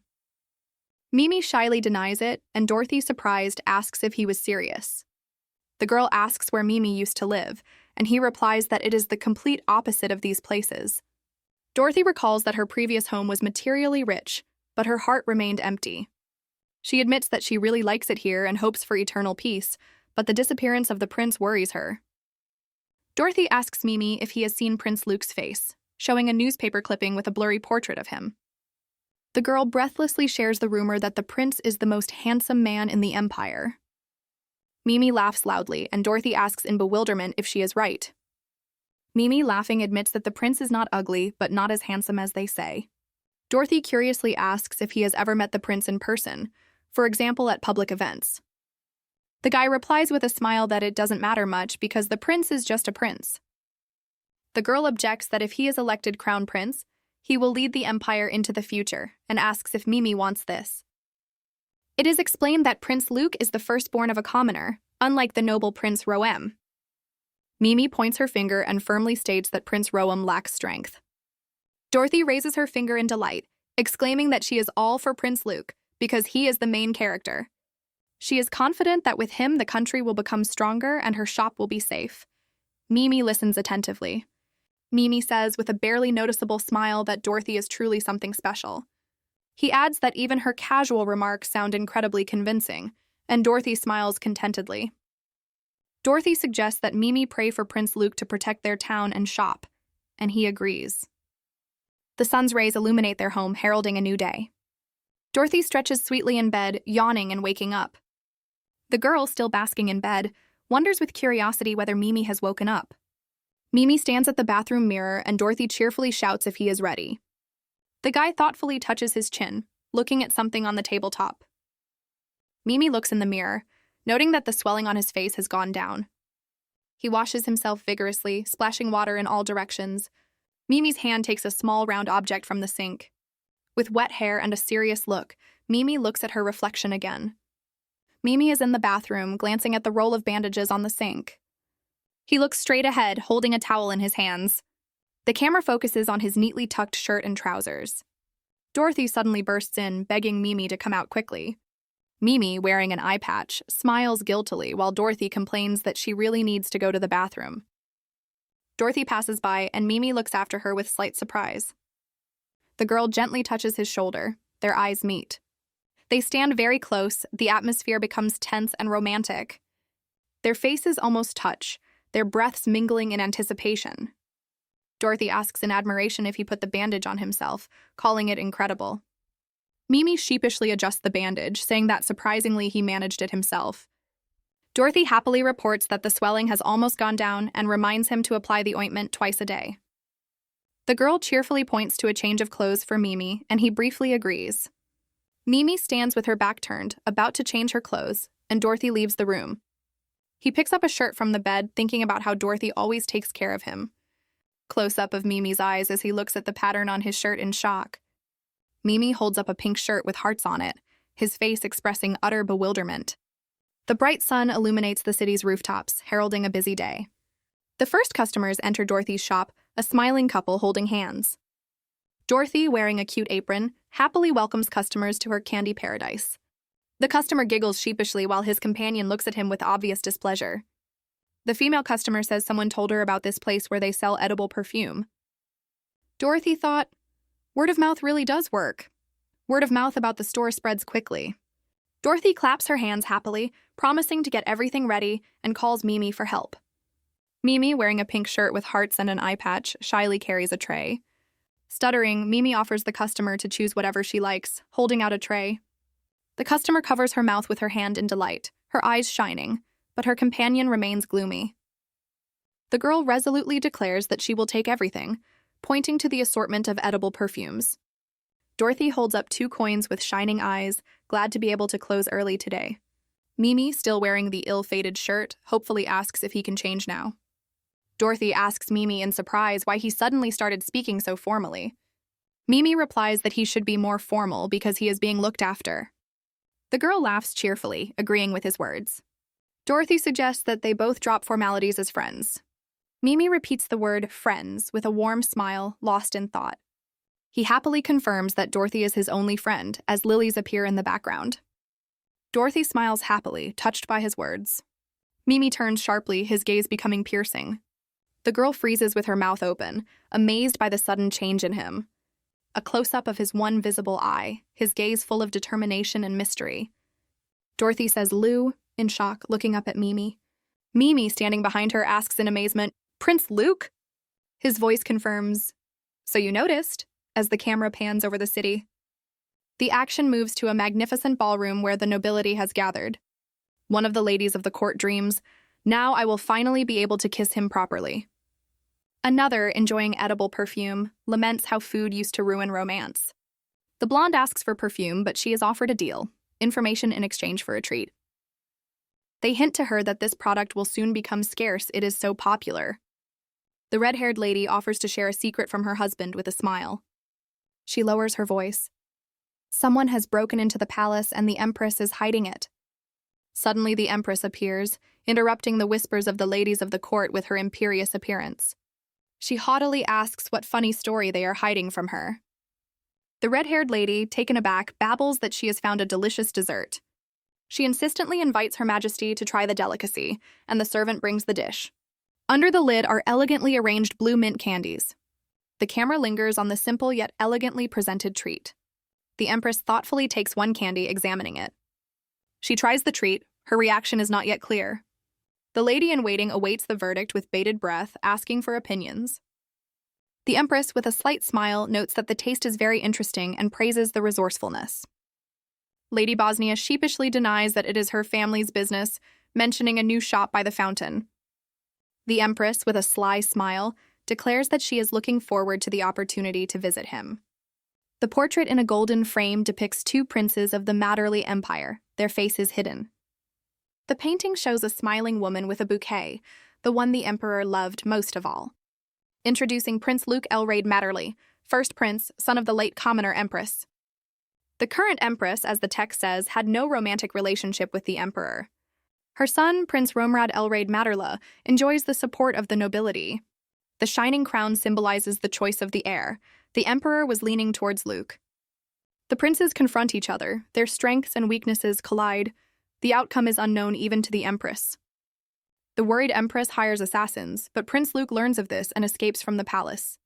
Mimi shyly denies it, and Dorothy, surprised, asks if he was serious. The girl asks where Mimi used to live, and he replies that it is the complete opposite of these places. Dorothy recalls that her previous home was materially rich, but her heart remained empty. She admits that she really likes it here and hopes for eternal peace, but the disappearance of the prince worries her. Dorothy asks Mimi if he has seen Prince Luke's face, showing a newspaper clipping with a blurry portrait of him. The girl breathlessly shares the rumor that the prince is the most handsome man in the empire. Mimi laughs loudly, and Dorothy asks in bewilderment if she is right. Mimi, laughing, admits that the prince is not ugly, but not as handsome as they say. Dorothy curiously asks if he has ever met the prince in person, for example at public events. The guy replies with a smile that it doesn't matter much because the prince is just a prince. The girl objects that if he is elected crown prince, he will lead the empire into the future, and asks if Mimi wants this. It is explained that Prince Luke is the firstborn of a commoner, unlike the noble Prince Roem. Mimi points her finger and firmly states that Prince Roem lacks strength. Dorothy raises her finger in delight, exclaiming that she is all for Prince Luke, because he is the main character. She is confident that with him the country will become stronger and her shop will be safe. Mimi listens attentively. Mimi says with a barely noticeable smile that Dorothy is truly something special. He adds that even her casual remarks sound incredibly convincing, and Dorothy smiles contentedly. Dorothy suggests that Mimi pray for Prince Luke to protect their town and shop, and he agrees. The sun's rays illuminate their home, heralding a new day. Dorothy stretches sweetly in bed, yawning and waking up. The girl, still basking in bed, wonders with curiosity whether Mimi has woken up. Mimi stands at the bathroom mirror, and Dorothy cheerfully shouts if he is ready. The guy thoughtfully touches his chin, looking at something on the tabletop. Mimi looks in the mirror, noting that the swelling on his face has gone down. He washes himself vigorously, splashing water in all directions. Mimi's hand takes a small round object from the sink. With wet hair and a serious look, Mimi looks at her reflection again. Mimi is in the bathroom, glancing at the roll of bandages on the sink. He looks straight ahead, holding a towel in his hands. The camera focuses on his neatly tucked shirt and trousers. Dorothy suddenly bursts in, begging Mimi to come out quickly. Mimi, wearing an eye patch, smiles guiltily while Dorothy complains that she really needs to go to the bathroom. Dorothy passes by, and Mimi looks after her with slight surprise. The girl gently touches his shoulder. Their eyes meet. They stand very close. The atmosphere becomes tense and romantic. Their faces almost touch, their breaths mingling in anticipation. Dorothy asks in admiration if he put the bandage on himself, calling it incredible. Mimi sheepishly adjusts the bandage, saying that surprisingly he managed it himself. Dorothy happily reports that the swelling has almost gone down and reminds him to apply the ointment twice a day. The girl cheerfully points to a change of clothes for Mimi, and he briefly agrees. Mimi stands with her back turned, about to change her clothes, and Dorothy leaves the room. He picks up a shirt from the bed, thinking about how Dorothy always takes care of him. Close-up of Mimi's eyes as he looks at the pattern on his shirt in shock. Mimi holds up a pink shirt with hearts on it, his face expressing utter bewilderment. The bright sun illuminates the city's rooftops, heralding a busy day. The first customers enter Dorothy's shop, a smiling couple holding hands. Dorothy, wearing a cute apron, happily welcomes customers to her candy paradise. The customer giggles sheepishly while his companion looks at him with obvious displeasure. The female customer says someone told her about this place where they sell edible perfume. Dorothy thought, word of mouth really does work. Word of mouth about the store spreads quickly. Dorothy claps her hands happily, promising to get everything ready, and calls Mimi for help. Mimi, wearing a pink shirt with hearts and an eye patch, shyly carries a tray. Stuttering, Mimi offers the customer to choose whatever she likes, holding out a tray. The customer covers her mouth with her hand in delight, her eyes shining, but her companion remains gloomy. The girl resolutely declares that she will take everything, pointing to the assortment of edible perfumes. Dorothy holds up 2 coins with shining eyes, glad to be able to close early today. Mimi, still wearing the ill-fated shirt, hopefully asks if he can change now. Dorothy asks Mimi in surprise why he suddenly started speaking so formally. Mimi replies that he should be more formal because he is being looked after. The girl laughs cheerfully, agreeing with his words. Dorothy suggests that they both drop formalities as friends. Mimi repeats the word friends with a warm smile, lost in thought. He happily confirms that Dorothy is his only friend, as lilies appear in the background. Dorothy smiles happily, touched by his words. Mimi turns sharply, his gaze becoming piercing. The girl freezes with her mouth open, amazed by the sudden change in him. A close-up of his one visible eye, his gaze full of determination and mystery. Dorothy says Lou, in shock, looking up at Mimi. Mimi, standing behind her, asks in amazement, "Prince Luke?" His voice confirms, "So you noticed," as the camera pans over the city. The action moves to a magnificent ballroom where the nobility has gathered. One of the ladies of the court dreams, "Now I will finally be able to kiss him properly." Another, enjoying edible perfume, laments how food used to ruin romance. The blonde asks for perfume, but she is offered a deal, information in exchange for a treat. They hint to her that this product will soon become scarce, it is so popular. The red-haired lady offers to share a secret from her husband with a smile. She lowers her voice. Someone has broken into the palace and the Empress is hiding it. Suddenly the Empress appears, interrupting the whispers of the ladies of the court with her imperious appearance. She haughtily asks what funny story they are hiding from her. The red-haired lady, taken aback, babbles that she has found a delicious dessert. She insistently invites Her Majesty to try the delicacy, and the servant brings the dish. Under the lid are elegantly arranged blue mint candies. The camera lingers on the simple yet elegantly presented treat. The Empress thoughtfully takes one candy, examining it. She tries the treat, her reaction is not yet clear. The lady-in-waiting awaits the verdict with bated breath, asking for opinions. The Empress, with a slight smile, notes that the taste is very interesting and praises the resourcefulness. Lady Bosnia sheepishly denies that it is her family's business, mentioning a new shop by the fountain. The Empress, with a sly smile, declares that she is looking forward to the opportunity to visit him. The portrait in a golden frame depicts 2 princes of the Matterly Empire, their faces hidden. The painting shows a smiling woman with a bouquet, the one the emperor loved most of all. Introducing Prince Luke Elraid Matterly, first prince, son of the late commoner empress. The current empress, as the text says, had no romantic relationship with the emperor. Her son, Prince Romrad Elraid Matterla, enjoys the support of the nobility. The shining crown symbolizes the choice of the heir. The emperor was leaning towards Luke. The princes confront each other, their strengths and weaknesses collide. The outcome is unknown even to the empress. The worried empress hires assassins, but Prince Luke learns of this and escapes from the palace.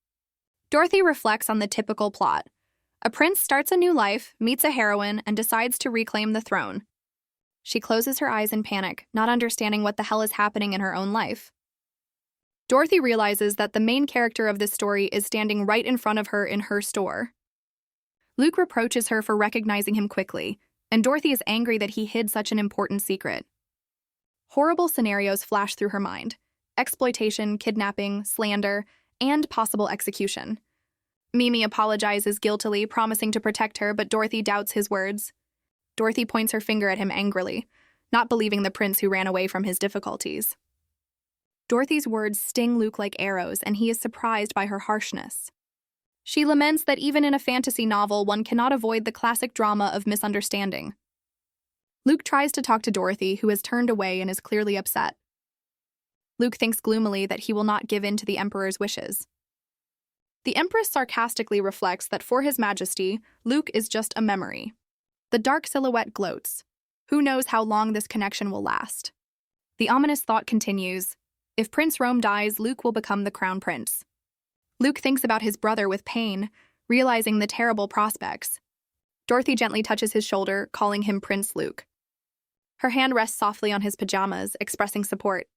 Dorothy reflects on the typical plot. A prince starts a new life, meets a heroine, and decides to reclaim the throne. She closes her eyes in panic, not understanding what the hell is happening in her own life. Dorothy realizes that the main character of this story is standing right in front of her in her store. Luke reproaches her for recognizing him quickly, and Dorothy is angry that he hid such an important secret. Horrible scenarios flash through her mind: exploitation, kidnapping, slander, and possible execution. Mimi apologizes guiltily, promising to protect her, but Dorothy doubts his words. Dorothy points her finger at him angrily, not believing the prince who ran away from his difficulties. Dorothy's words sting Luke like arrows, and he is surprised by her harshness. She laments that even in a fantasy novel, one cannot avoid the classic drama of misunderstanding. Luke tries to talk to Dorothy, who has turned away and is clearly upset. Luke thinks gloomily that he will not give in to the Emperor's wishes. The Empress sarcastically reflects that for His Majesty, Luke is just a memory. The dark silhouette gloats. Who knows how long this connection will last? The ominous thought continues. If Prince Rome dies, Luke will become the crown prince. Luke thinks about his brother with pain, realizing the terrible prospects. Dorothy gently touches his shoulder, calling him Prince Luke. Her hand rests softly on his pajamas, expressing support.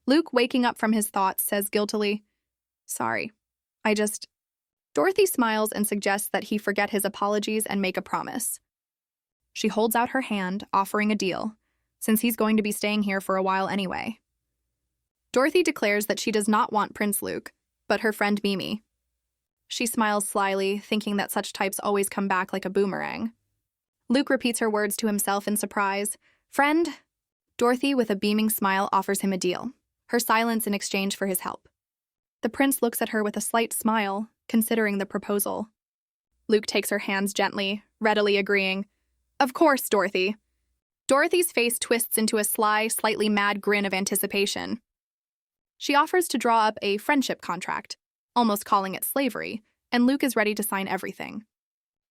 Luke, waking up from his thoughts, says guiltily, "Sorry, I just..." Dorothy smiles and suggests that he forget his apologies and make a promise. She holds out her hand, offering a deal, since he's going to be staying here for a while anyway. Dorothy declares that she does not want Prince Luke, but her friend Mimi. She smiles slyly, thinking that such types always come back like a boomerang. Luke repeats her words to himself in surprise. "Friend?" Dorothy, with a beaming smile, offers him a deal, her silence in exchange for his help. The prince looks at her with a slight smile, considering the proposal. Luke takes her hands gently, readily agreeing. "Of course, Dorothy." Dorothy's face twists into a sly, slightly mad grin of anticipation. She offers to draw up a friendship contract, almost calling it slavery, and Luke is ready to sign everything.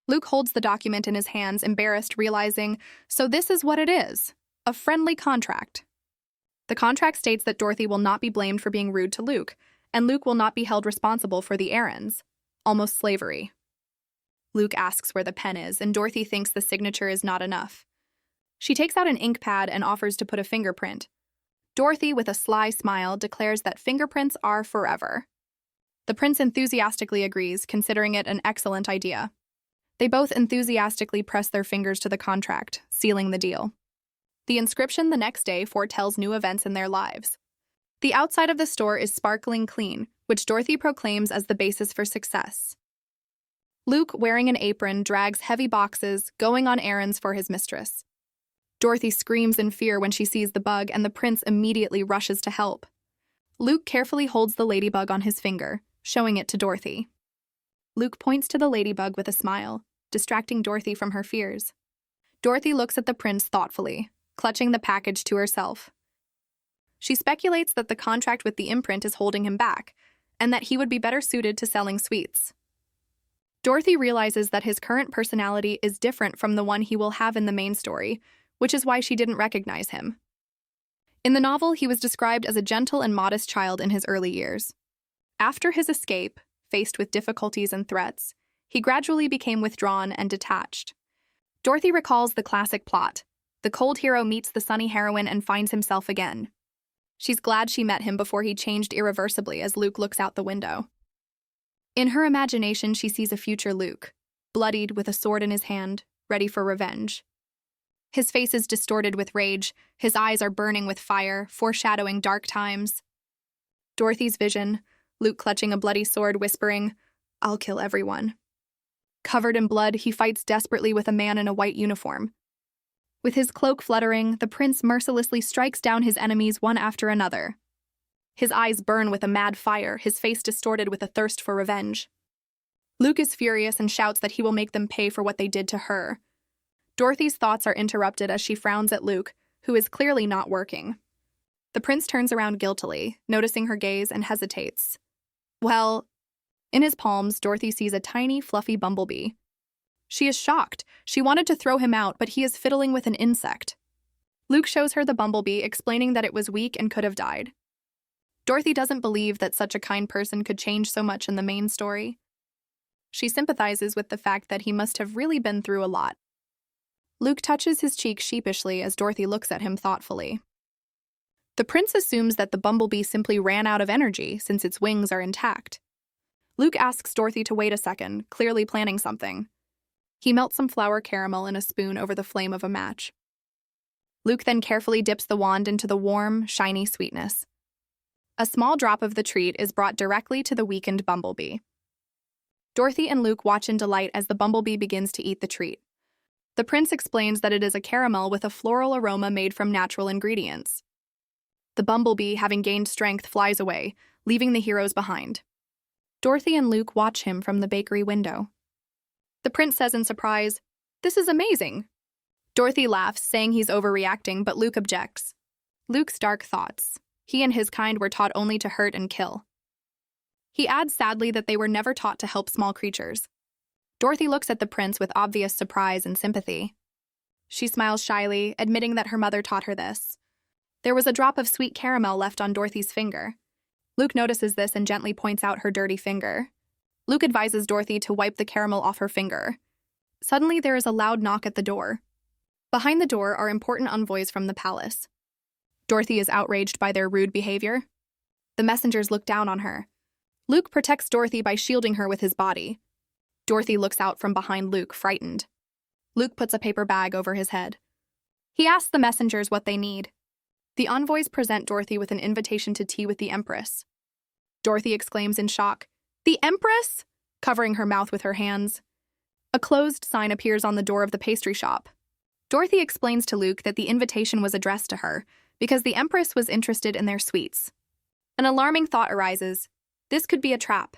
Luke holds the document in his hands, embarrassed, realizing, so this is what it is, a friendly contract. The contract states that Dorothy will not be blamed for being rude to Luke, and Luke will not be held responsible for the errands, almost slavery. Luke asks where the pen is, and Dorothy thinks the signature is not enough. She takes out an ink pad and offers to put a fingerprint. Dorothy, with a sly smile, declares that fingerprints are forever. The prince enthusiastically agrees, considering it an excellent idea. They both enthusiastically press their fingers to the contract, sealing the deal. The inscription the next day foretells new events in their lives. The outside of the store is sparkling clean, which Dorothy proclaims as the basis for success. Luke, wearing an apron, drags heavy boxes, going on errands for his mistress. Dorothy screams in fear when she sees the bug, and the prince immediately rushes to help. Luke carefully holds the ladybug on his finger, showing it to Dorothy. Luke points to the ladybug with a smile, distracting Dorothy from her fears. Dorothy looks at the prince thoughtfully, clutching the package to herself. She speculates that the contract with the imprint is holding him back, and that he would be better suited to selling sweets. Dorothy realizes that his current personality is different from the one he will have in the main story, which is why she didn't recognize him. In the novel, he was described as a gentle and modest child in his early years. After his escape, faced with difficulties and threats, he gradually became withdrawn and detached. Dorothy recalls the classic plot. The cold hero meets the sunny heroine and finds himself again. She's glad she met him before he changed irreversibly as Luke looks out the window. In her imagination, she sees a future Luke, bloodied with a sword in his hand, ready for revenge. His face is distorted with rage, his eyes are burning with fire, foreshadowing dark times. Dorothy's vision, Luke clutching a bloody sword, whispering, "I'll kill everyone." Covered in blood, he fights desperately with a man in a white uniform. With his cloak fluttering, the prince mercilessly strikes down his enemies one after another. His eyes burn with a mad fire, his face distorted with a thirst for revenge. Luke is furious and shouts that he will make them pay for what they did to her. Dorothy's thoughts are interrupted as she frowns at Luke, who is clearly not working. The prince turns around guiltily, noticing her gaze, and hesitates. Well, in his palms, Dorothy sees a tiny, fluffy bumblebee. She is shocked. She wanted to throw him out, but he is fiddling with an insect. Luke shows her the bumblebee, explaining that it was weak and could have died. Dorothy doesn't believe that such a kind person could change so much in the main story. She sympathizes with the fact that he must have really been through a lot. Luke touches his cheek sheepishly as Dorothy looks at him thoughtfully. The prince assumes that the bumblebee simply ran out of energy since its wings are intact. Luke asks Dorothy to wait a second, clearly planning something. He melts some flour caramel in a spoon over the flame of a match. Luke then carefully dips the wand into the warm, shiny sweetness. A small drop of the treat is brought directly to the weakened bumblebee. Dorothy and Luke watch in delight as the bumblebee begins to eat the treat. The prince explains that it is a caramel with a floral aroma made from natural ingredients. The bumblebee, having gained strength, flies away, leaving the heroes behind. Dorothy and Luke watch him from the bakery window. The prince says in surprise, "This is amazing." Dorothy laughs, saying he's overreacting, but Luke objects. Luke's dark thoughts. He and his kind were taught only to hurt and kill. He adds sadly that they were never taught to help small creatures. Dorothy looks at the prince with obvious surprise and sympathy. She smiles shyly, admitting that her mother taught her this. There was a drop of sweet caramel left on Dorothy's finger. Luke notices this and gently points out her dirty finger. Luke advises Dorothy to wipe the caramel off her finger. Suddenly, there is a loud knock at the door. Behind the door are important envoys from the palace. Dorothy is outraged by their rude behavior. The messengers look down on her. Luke protects Dorothy by shielding her with his body. Dorothy looks out from behind Luke, frightened. Luke puts a paper bag over his head. He asks the messengers what they need. The envoys present Dorothy with an invitation to tea with the Empress. Dorothy exclaims in shock, "The Empress?" covering her mouth with her hands. A closed sign appears on the door of the pastry shop. Dorothy explains to Luke that the invitation was addressed to her because the Empress was interested in their sweets. An alarming thought arises. This could be a trap.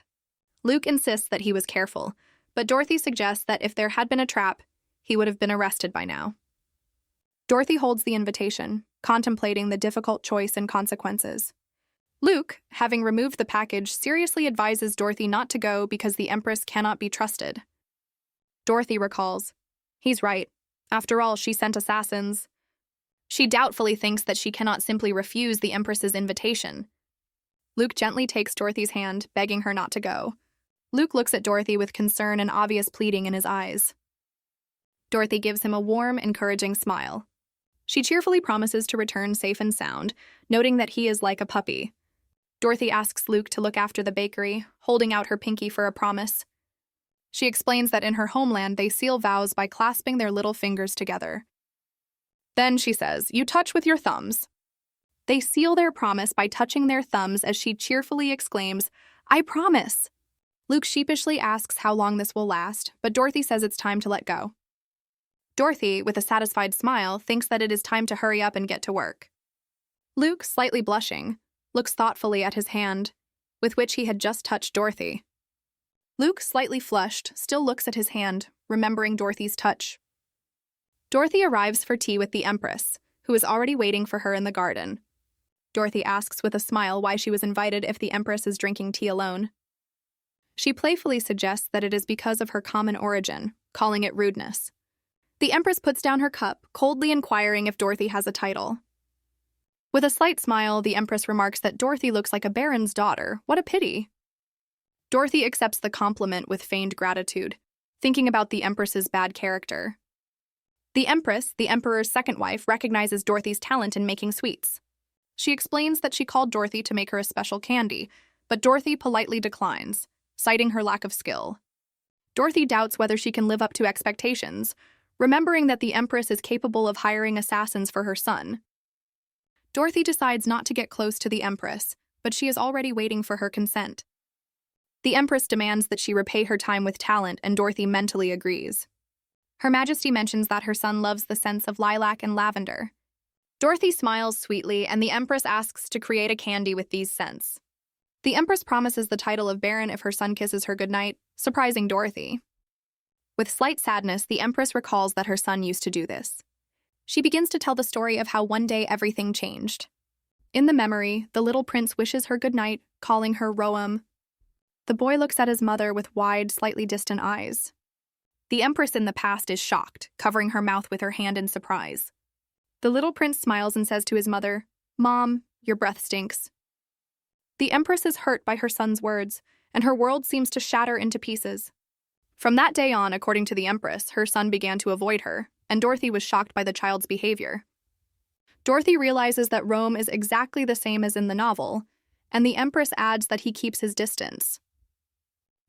Luke insists that he was careful, but Dorothy suggests that if there had been a trap, he would have been arrested by now. Dorothy holds the invitation, contemplating the difficult choice and consequences. Luke, having removed the package, seriously advises Dorothy not to go because the Empress cannot be trusted. Dorothy recalls, "He's right. After all, she sent assassins." She doubtfully thinks that she cannot simply refuse the Empress's invitation. Luke gently takes Dorothy's hand, begging her not to go. Luke looks at Dorothy with concern and obvious pleading in his eyes. Dorothy gives him a warm, encouraging smile. She cheerfully promises to return safe and sound, noting that he is like a puppy. Dorothy asks Luke to look after the bakery, holding out her pinky for a promise. She explains that in her homeland they seal vows by clasping their little fingers together. Then she says, "You touch with your thumbs." They seal their promise by touching their thumbs as she cheerfully exclaims, "I promise." Luke sheepishly asks how long this will last, but Dorothy says it's time to let go. Dorothy, with a satisfied smile, thinks that it is time to hurry up and get to work. Luke, slightly blushing, looks thoughtfully at his hand, with which he had just touched Dorothy. Luke, slightly flushed, still looks at his hand, remembering Dorothy's touch. Dorothy arrives for tea with the Empress, who is already waiting for her in the garden. Dorothy asks with a smile why she was invited if the Empress is drinking tea alone. She playfully suggests that it is because of her common origin, calling it rudeness. The Empress puts down her cup, coldly inquiring if Dorothy has a title. With a slight smile, the Empress remarks that Dorothy looks like a baron's daughter. What a pity. Dorothy accepts the compliment with feigned gratitude, thinking about the Empress's bad character. The Empress, the Emperor's second wife, recognizes Dorothy's talent in making sweets. She explains that she called Dorothy to make her a special candy, but Dorothy politely declines, citing her lack of skill. Dorothy doubts whether she can live up to expectations, remembering that the Empress is capable of hiring assassins for her son. Dorothy decides not to get close to the Empress, but she is already waiting for her consent. The Empress demands that she repay her time with talent, and Dorothy mentally agrees. Her Majesty mentions that her son loves the scents of lilac and lavender. Dorothy smiles sweetly, and the Empress asks to create a candy with these scents. The Empress promises the title of Baron if her son kisses her goodnight, surprising Dorothy. With slight sadness, the Empress recalls that her son used to do this. She begins to tell the story of how one day everything changed. In the memory, the little prince wishes her goodnight, calling her Roam. The boy looks at his mother with wide, slightly distant eyes. The Empress in the past is shocked, covering her mouth with her hand in surprise. The little prince smiles and says to his mother, "Mom, your breath stinks." The Empress is hurt by her son's words, and her world seems to shatter into pieces. From that day on, according to the Empress, her son began to avoid her, and Dorothy was shocked by the child's behavior. Dorothy realizes that Rome is exactly the same as in the novel, and the Empress adds that he keeps his distance.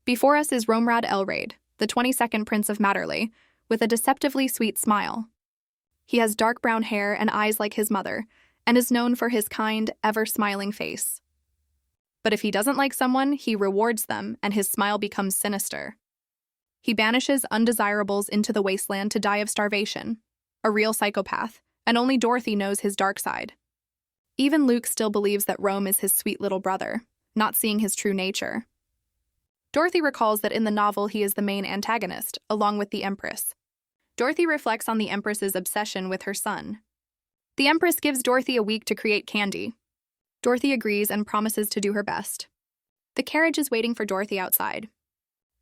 Before us is 𝐿𝑎𝑑𝑦'𝑠, the 22nd Prince of Matterley, with a deceptively sweet smile. He has dark brown hair and eyes like his mother, and is known for his kind, ever-smiling face. But if he doesn't like someone, he rewards them, and his smile becomes sinister. He banishes undesirables into the wasteland to die of starvation, a real psychopath, and only Dorothy knows his dark side. Even Luke still believes that Rome is his sweet little brother, not seeing his true nature. Dorothy recalls that in the novel he is the main antagonist, along with the Empress. Dorothy reflects on the Empress's obsession with her son. The Empress gives Dorothy a week to create candy. Dorothy agrees and promises to do her best. The carriage is waiting for Dorothy outside.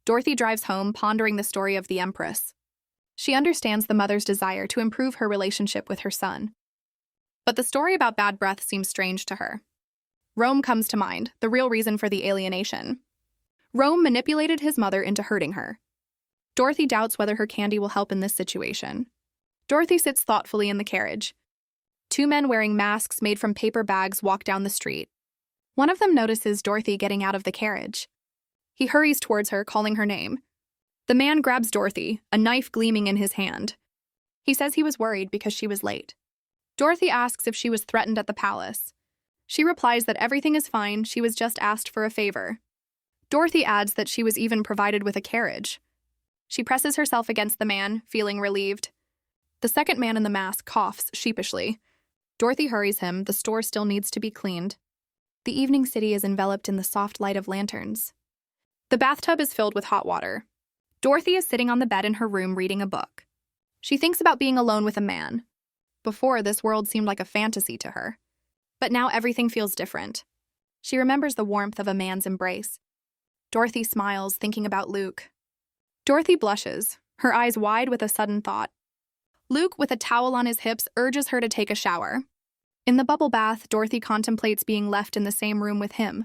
Dorothy drives home, pondering the story of the Empress. She understands the mother's desire to improve her relationship with her son. But the story about bad breath seems strange to her. Rome comes to mind, the real reason for the alienation. Rome manipulated his mother into hurting her. Dorothy doubts whether her candy will help in this situation. Dorothy sits thoughtfully in the carriage. Two men wearing masks made from paper bags walk down the street. One of them notices Dorothy getting out of the carriage. He hurries towards her, calling her name. The man grabs Dorothy, a knife gleaming in his hand. He says he was worried because she was late. Dorothy asks if she was threatened at the palace. She replies that everything is fine, she was just asked for a favor. Dorothy adds that she was even provided with a carriage. She presses herself against the man, feeling relieved. The second man in the mask coughs sheepishly. Dorothy hurries him, the store still needs to be cleaned. The evening city is enveloped in the soft light of lanterns. The bathtub is filled with hot water. Dorothy is sitting on the bed in her room reading a book. She thinks about being alone with a man. Before, this world seemed like a fantasy to her. But now everything feels different. She remembers the warmth of a man's embrace. Dorothy smiles, thinking about Luke. Dorothy blushes, her eyes wide with a sudden thought. Luke, with a towel on his hips, urges her to take a shower. In the bubble bath, Dorothy contemplates being left in the same room with him.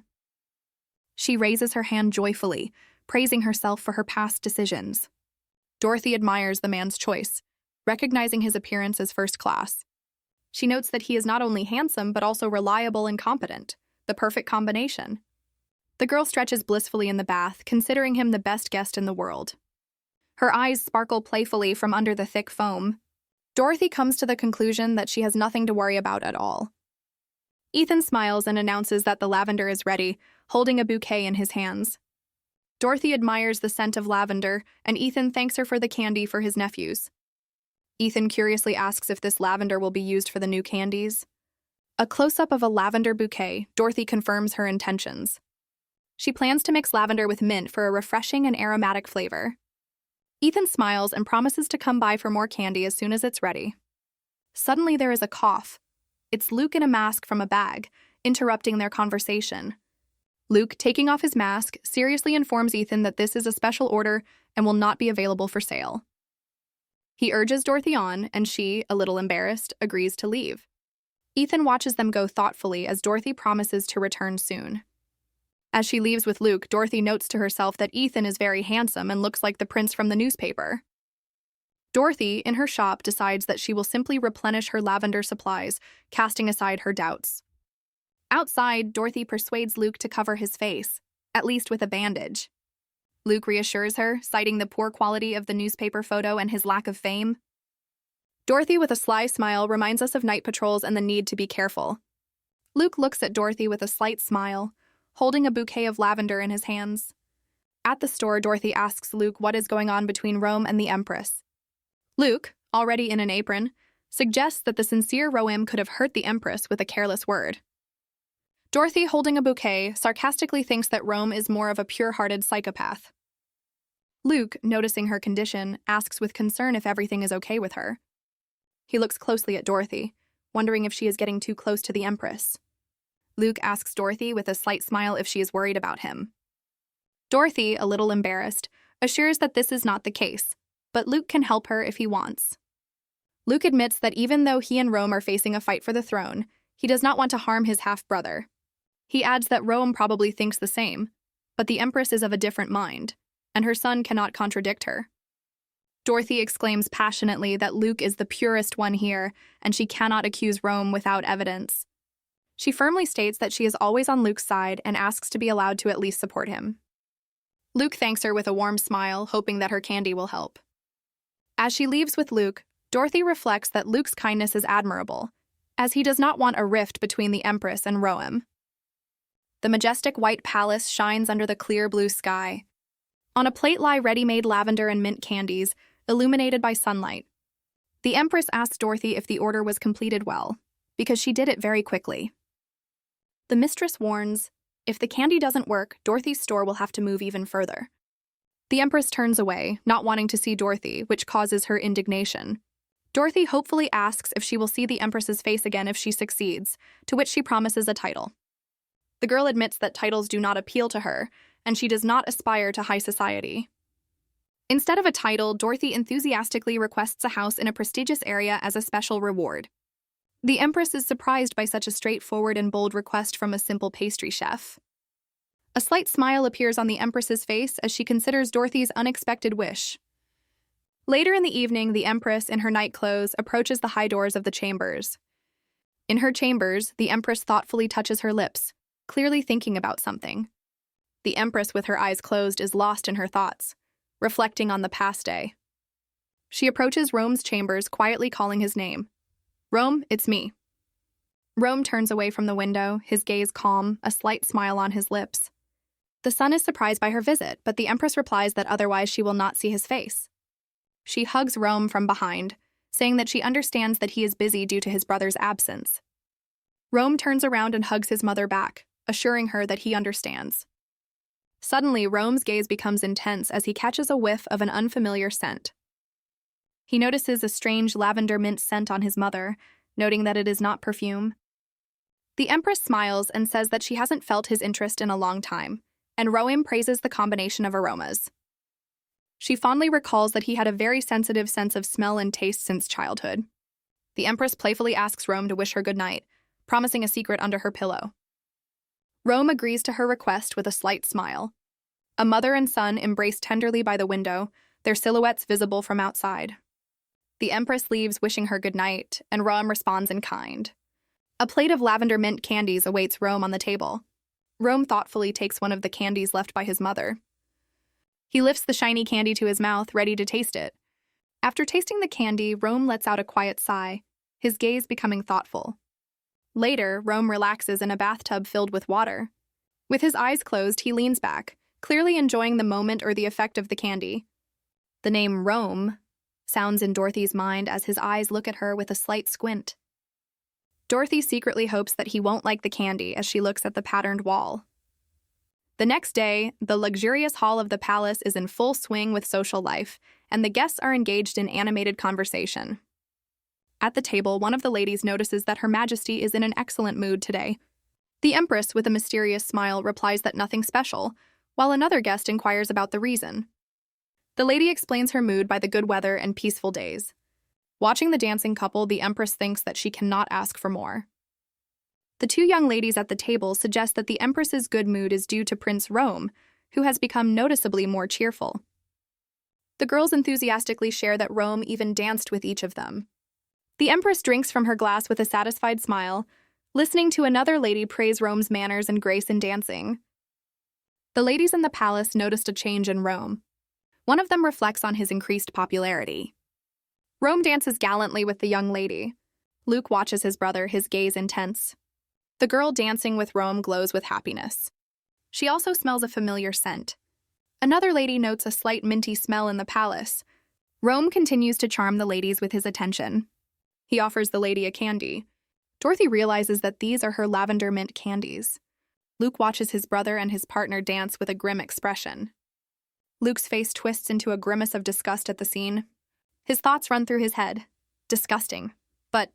She raises her hand joyfully, praising herself for her past decisions. Dorothy admires the man's choice, recognizing his appearance as first class. She notes that he is not only handsome but also reliable and competent, the perfect combination. The girl stretches blissfully in the bath, considering him the best guest in the world. Her eyes sparkle playfully from under the thick foam. Dorothy comes to the conclusion that she has nothing to worry about at all. Ethan smiles and announces that the lavender is ready, holding a bouquet in his hands. Dorothy admires the scent of lavender, and Ethan thanks her for the candy for his nephews. Ethan curiously asks if this lavender will be used for the new candies. A close-up of a lavender bouquet, Dorothy confirms her intentions. She plans to mix lavender with mint for a refreshing and aromatic flavor. Ethan smiles and promises to come by for more candy as soon as it's ready. Suddenly there is a cough. It's Luke in a mask from a bag, interrupting their conversation. Luke, taking off his mask, seriously informs Ethan that this is a special order and will not be available for sale. He urges Dorothy on, and she, a little embarrassed, agrees to leave. Ethan watches them go thoughtfully as Dorothy promises to return soon. As she leaves with Luke, Dorothy notes to herself that Ethan is very handsome and looks like the prince from the newspaper. Dorothy, in her shop, decides that she will simply replenish her lavender supplies, casting aside her doubts. Outside, Dorothy persuades Luke to cover his face, at least with a bandage. Luke reassures her, citing the poor quality of the newspaper photo and his lack of fame. Dorothy, with a sly smile, reminds us of night patrols and the need to be careful. Luke looks at Dorothy with a slight smile, holding a bouquet of lavender in his hands. At the store, Dorothy asks Luke what is going on between Rome and the Empress. Luke, already in an apron, suggests that the sincere Rome could have hurt the Empress with a careless word. Dorothy, holding a bouquet, sarcastically thinks that Rome is more of a pure-hearted psychopath. Luke, noticing her condition, asks with concern if everything is okay with her. He looks closely at Dorothy, wondering if she is getting too close to the Empress. Luke asks Dorothy with a slight smile if she is worried about him. Dorothy, a little embarrassed, assures that this is not the case, but Luke can help her if he wants. Luke admits that even though he and Rome are facing a fight for the throne, he does not want to harm his half-brother. He adds that Rome probably thinks the same, but the Empress is of a different mind, and her son cannot contradict her. Dorothy exclaims passionately that Luke is the purest one here, and she cannot accuse Rome without evidence. She firmly states that she is always on Luke's side and asks to be allowed to at least support him. Luke thanks her with a warm smile, hoping that her candy will help. As she leaves with Luke, Dorothy reflects that Luke's kindness is admirable, as he does not want a rift between the Empress and Rome. The majestic white palace shines under the clear blue sky. On a plate lie ready-made lavender and mint candies, illuminated by sunlight. The Empress asks Dorothy if the order was completed well, because she did it very quickly. The mistress warns, if the candy doesn't work, Dorothy's store will have to move even further. The Empress turns away, not wanting to see Dorothy, which causes her indignation. Dorothy hopefully asks if she will see the Empress's face again if she succeeds, to which she promises a title. The girl admits that titles do not appeal to her, and she does not aspire to high society. Instead of a title, Dorothy enthusiastically requests a house in a prestigious area as a special reward. The Empress is surprised by such a straightforward and bold request from a simple pastry chef. A slight smile appears on the Empress's face as she considers Dorothy's unexpected wish. Later in the evening, the Empress, in her night clothes, approaches the high doors of the chambers. In her chambers, the Empress thoughtfully touches her lips, clearly thinking about something. The Empress, with her eyes closed, is lost in her thoughts, reflecting on the past day. She approaches Rome's chambers, quietly calling his name. "Rome, it's me." Rome turns away from the window, his gaze calm, a slight smile on his lips. The son is surprised by her visit, but the Empress replies that otherwise she will not see his face. She hugs Rome from behind, saying that she understands that he is busy due to his brother's absence. Rome turns around and hugs his mother back, assuring her that he understands. Suddenly, Rome's gaze becomes intense as he catches a whiff of an unfamiliar scent. He notices a strange lavender mint scent on his mother, noting that it is not perfume. The Empress smiles and says that she hasn't felt his interest in a long time, and Rome praises the combination of aromas. She fondly recalls that he had a very sensitive sense of smell and taste since childhood. The Empress playfully asks Rome to wish her good night, promising a secret under her pillow. Rome agrees to her request with a slight smile. A mother and son embrace tenderly by the window, their silhouettes visible from outside. The Empress leaves wishing her good night, and Rome responds in kind. A plate of lavender mint candies awaits Rome on the table. Rome thoughtfully takes one of the candies left by his mother. He lifts the shiny candy to his mouth, ready to taste it. After tasting the candy, Rome lets out a quiet sigh, his gaze becoming thoughtful. Later, Rome relaxes in a bathtub filled with water. With his eyes closed, he leans back, clearly enjoying the moment or the effect of the candy. The name Rome sounds in Dorothy's mind as his eyes look at her with a slight squint. Dorothy secretly hopes that he won't like the candy as she looks at the patterned wall. The next day, the luxurious hall of the palace is in full swing with social life, and the guests are engaged in animated conversation. At the table, one of the ladies notices that Her Majesty is in an excellent mood today. The Empress, with a mysterious smile, replies that nothing special, while another guest inquires about the reason. The lady explains her mood by the good weather and peaceful days. Watching the dancing couple, the Empress thinks that she cannot ask for more. The two young ladies at the table suggest that the Empress's good mood is due to Prince Rome, who has become noticeably more cheerful. The girls enthusiastically share that Rome even danced with each of them. The Empress drinks from her glass with a satisfied smile, listening to another lady praise Rome's manners and grace in dancing. The ladies in the palace noticed a change in Rome. One of them reflects on his increased popularity. Rome dances gallantly with the young lady. Luke watches his brother, his gaze intense. The girl dancing with Rome glows with happiness. She also smells a familiar scent. Another lady notes a slight minty smell in the palace. Rome continues to charm the ladies with his attention. He offers the lady a candy. Dorothy realizes that these are her lavender mint candies. Luke watches his brother and his partner dance with a grim expression. Luke's face twists into a grimace of disgust at the scene. His thoughts run through his head. Disgusting. But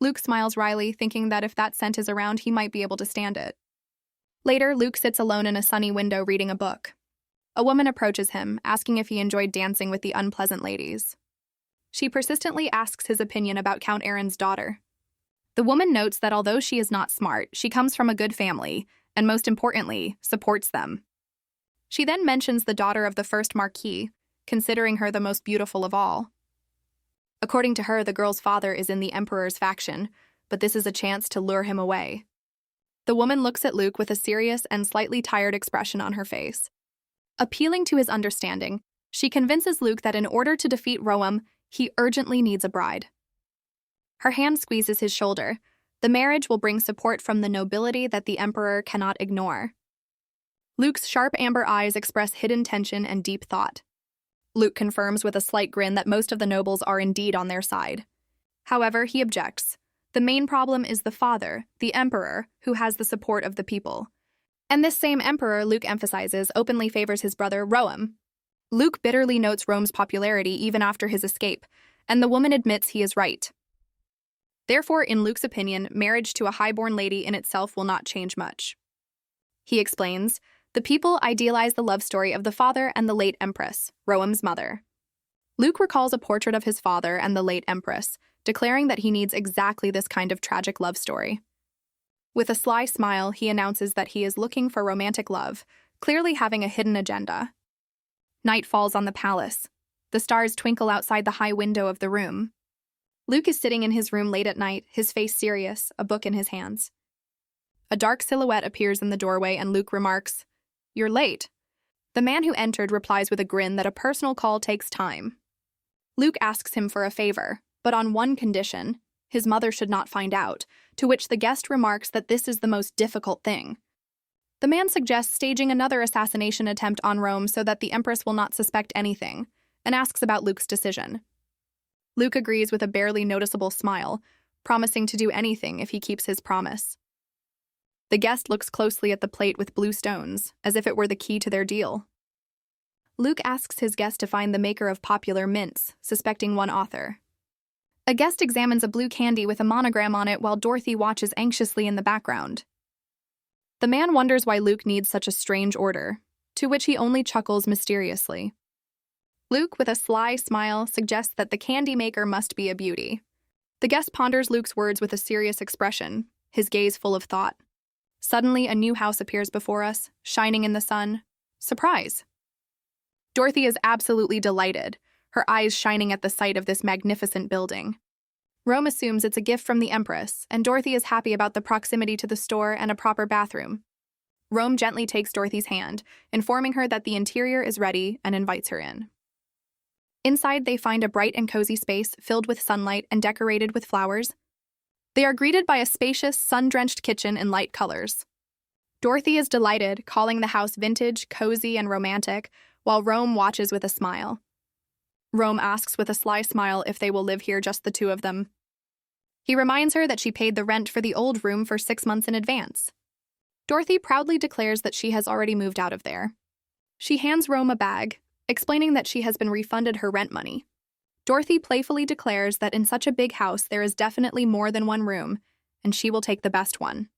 Luke smiles wryly, thinking that if that scent is around, he might be able to stand it. Later, Luke sits alone in a sunny window reading a book. A woman approaches him, asking if he enjoyed dancing with the unpleasant ladies. She persistently asks his opinion about Count Aaron's daughter. The woman notes that although she is not smart, she comes from a good family, and most importantly, supports them. She then mentions the daughter of the first Marquis, considering her the most beautiful of all. According to her, the girl's father is in the Emperor's faction, but this is a chance to lure him away. The woman looks at Luke with a serious and slightly tired expression on her face. Appealing to his understanding, she convinces Luke that in order to defeat Rome, he urgently needs a bride. Her hand squeezes his shoulder. The marriage will bring support from the nobility that the Emperor cannot ignore. Luke's sharp amber eyes express hidden tension and deep thought. Luke confirms with a slight grin that most of the nobles are indeed on their side. However, he objects. The main problem is the father, the Emperor, who has the support of the people. And this same Emperor, Luke emphasizes, openly favors his brother, Rome. Luke bitterly notes Rome's popularity even after his escape, and the woman admits he is right. Therefore, in Luke's opinion, marriage to a highborn lady in itself will not change much. He explains, the people idealize the love story of the father and the late Empress, Rome's mother. Luke recalls a portrait of his father and the late Empress, declaring that he needs exactly this kind of tragic love story. With a sly smile, he announces that he is looking for romantic love, clearly having a hidden agenda. Night falls on the palace. The stars twinkle outside the high window of the room. Luke is sitting in his room late at night, his face serious, a book in his hands. A dark silhouette appears in the doorway and Luke remarks, "You're late." The man who entered replies with a grin that a personal call takes time. Luke asks him for a favor, but on one condition: his mother should not find out, to which the guest remarks that this is the most difficult thing. The man suggests staging another assassination attempt on Rome so that the Empress will not suspect anything, and asks about Luke's decision. Luke agrees with a barely noticeable smile, promising to do anything if he keeps his promise. The guest looks closely at the plate with blue stones, as if it were the key to their deal. Luke asks his guest to find the maker of popular mints, suspecting one author. A guest examines a blue candy with a monogram on it while Dorothy watches anxiously in the background. The man wonders why Luke needs such a strange order, to which he only chuckles mysteriously. Luke, with a sly smile, suggests that the candy maker must be a beauty. The guest ponders Luke's words with a serious expression, his gaze full of thought. Suddenly, a new house appears before us, shining in the sun. Surprise! Dorothy is absolutely delighted, her eyes shining at the sight of this magnificent building. Rome assumes it's a gift from the Empress, and Dorothy is happy about the proximity to the store and a proper bathroom. Rome gently takes Dorothy's hand, informing her that the interior is ready and invites her in. Inside, they find a bright and cozy space filled with sunlight and decorated with flowers. They are greeted by a spacious, sun-drenched kitchen in light colors. Dorothy is delighted, calling the house vintage, cozy, and romantic, while Rome watches with a smile. Rome asks with a sly smile if they will live here just the two of them. He reminds her that she paid the rent for the old room for 6 months in advance. Dorothy proudly declares that she has already moved out of there. She hands Rome a bag, explaining that she has been refunded her rent money. Dorothy playfully declares that in such a big house there is definitely more than one room, and she will take the best one.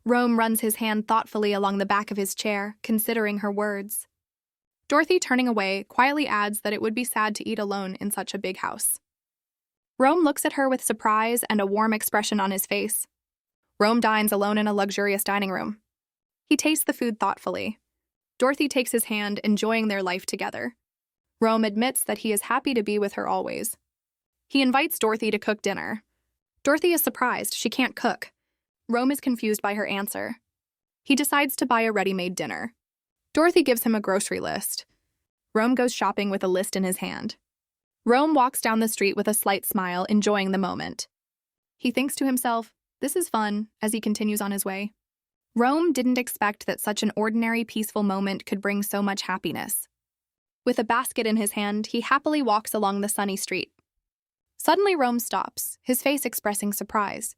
Rome runs his hand thoughtfully along the back of his chair, considering her words. Dorothy, turning away, quietly adds that it would be sad to eat alone in such a big house. Rome looks at her with surprise and a warm expression on his face. Rome dines alone in a luxurious dining room. He tastes the food thoughtfully. Dorothy takes his hand, enjoying their life together. Rome admits that he is happy to be with her always. He invites Dorothy to cook dinner. Dorothy is surprised she can't cook. Rome is confused by her answer. He decides to buy a ready-made dinner. Dorothy gives him a grocery list. Rome goes shopping with a list in his hand. Rome walks down the street with a slight smile, enjoying the moment. He thinks to himself, "This is fun," as he continues on his way. Rome didn't expect that such an ordinary, peaceful moment could bring so much happiness. With a basket in his hand, he happily walks along the sunny street. Suddenly, Rome stops, his face expressing surprise.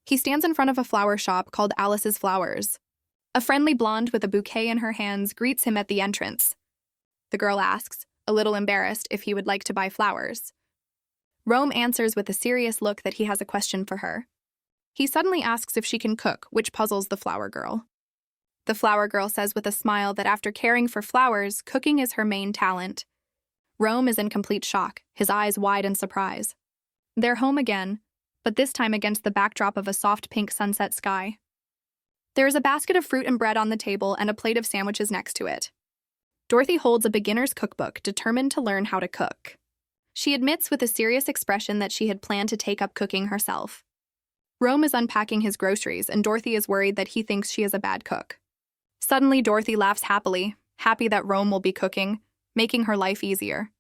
He stands in front of a flower shop called Alice's Flowers. A friendly blonde with a bouquet in her hands greets him at the entrance. The girl asks, a little embarrassed, if he would like to buy flowers. Rome answers with a serious look that he has a question for her. He suddenly asks if she can cook, which puzzles the flower girl. The flower girl says with a smile that after caring for flowers, cooking is her main talent. Rome is in complete shock, his eyes wide in surprise. They're home again, but this time against the backdrop of a soft pink sunset sky. There is a basket of fruit and bread on the table and a plate of sandwiches next to it. Dorothy holds a beginner's cookbook, determined to learn how to cook. She admits with a serious expression that she had planned to take up cooking herself. Rome is unpacking his groceries, and Dorothy is worried that he thinks she is a bad cook. Suddenly, Dorothy laughs happily, happy that Rome will be cooking, making her life easier.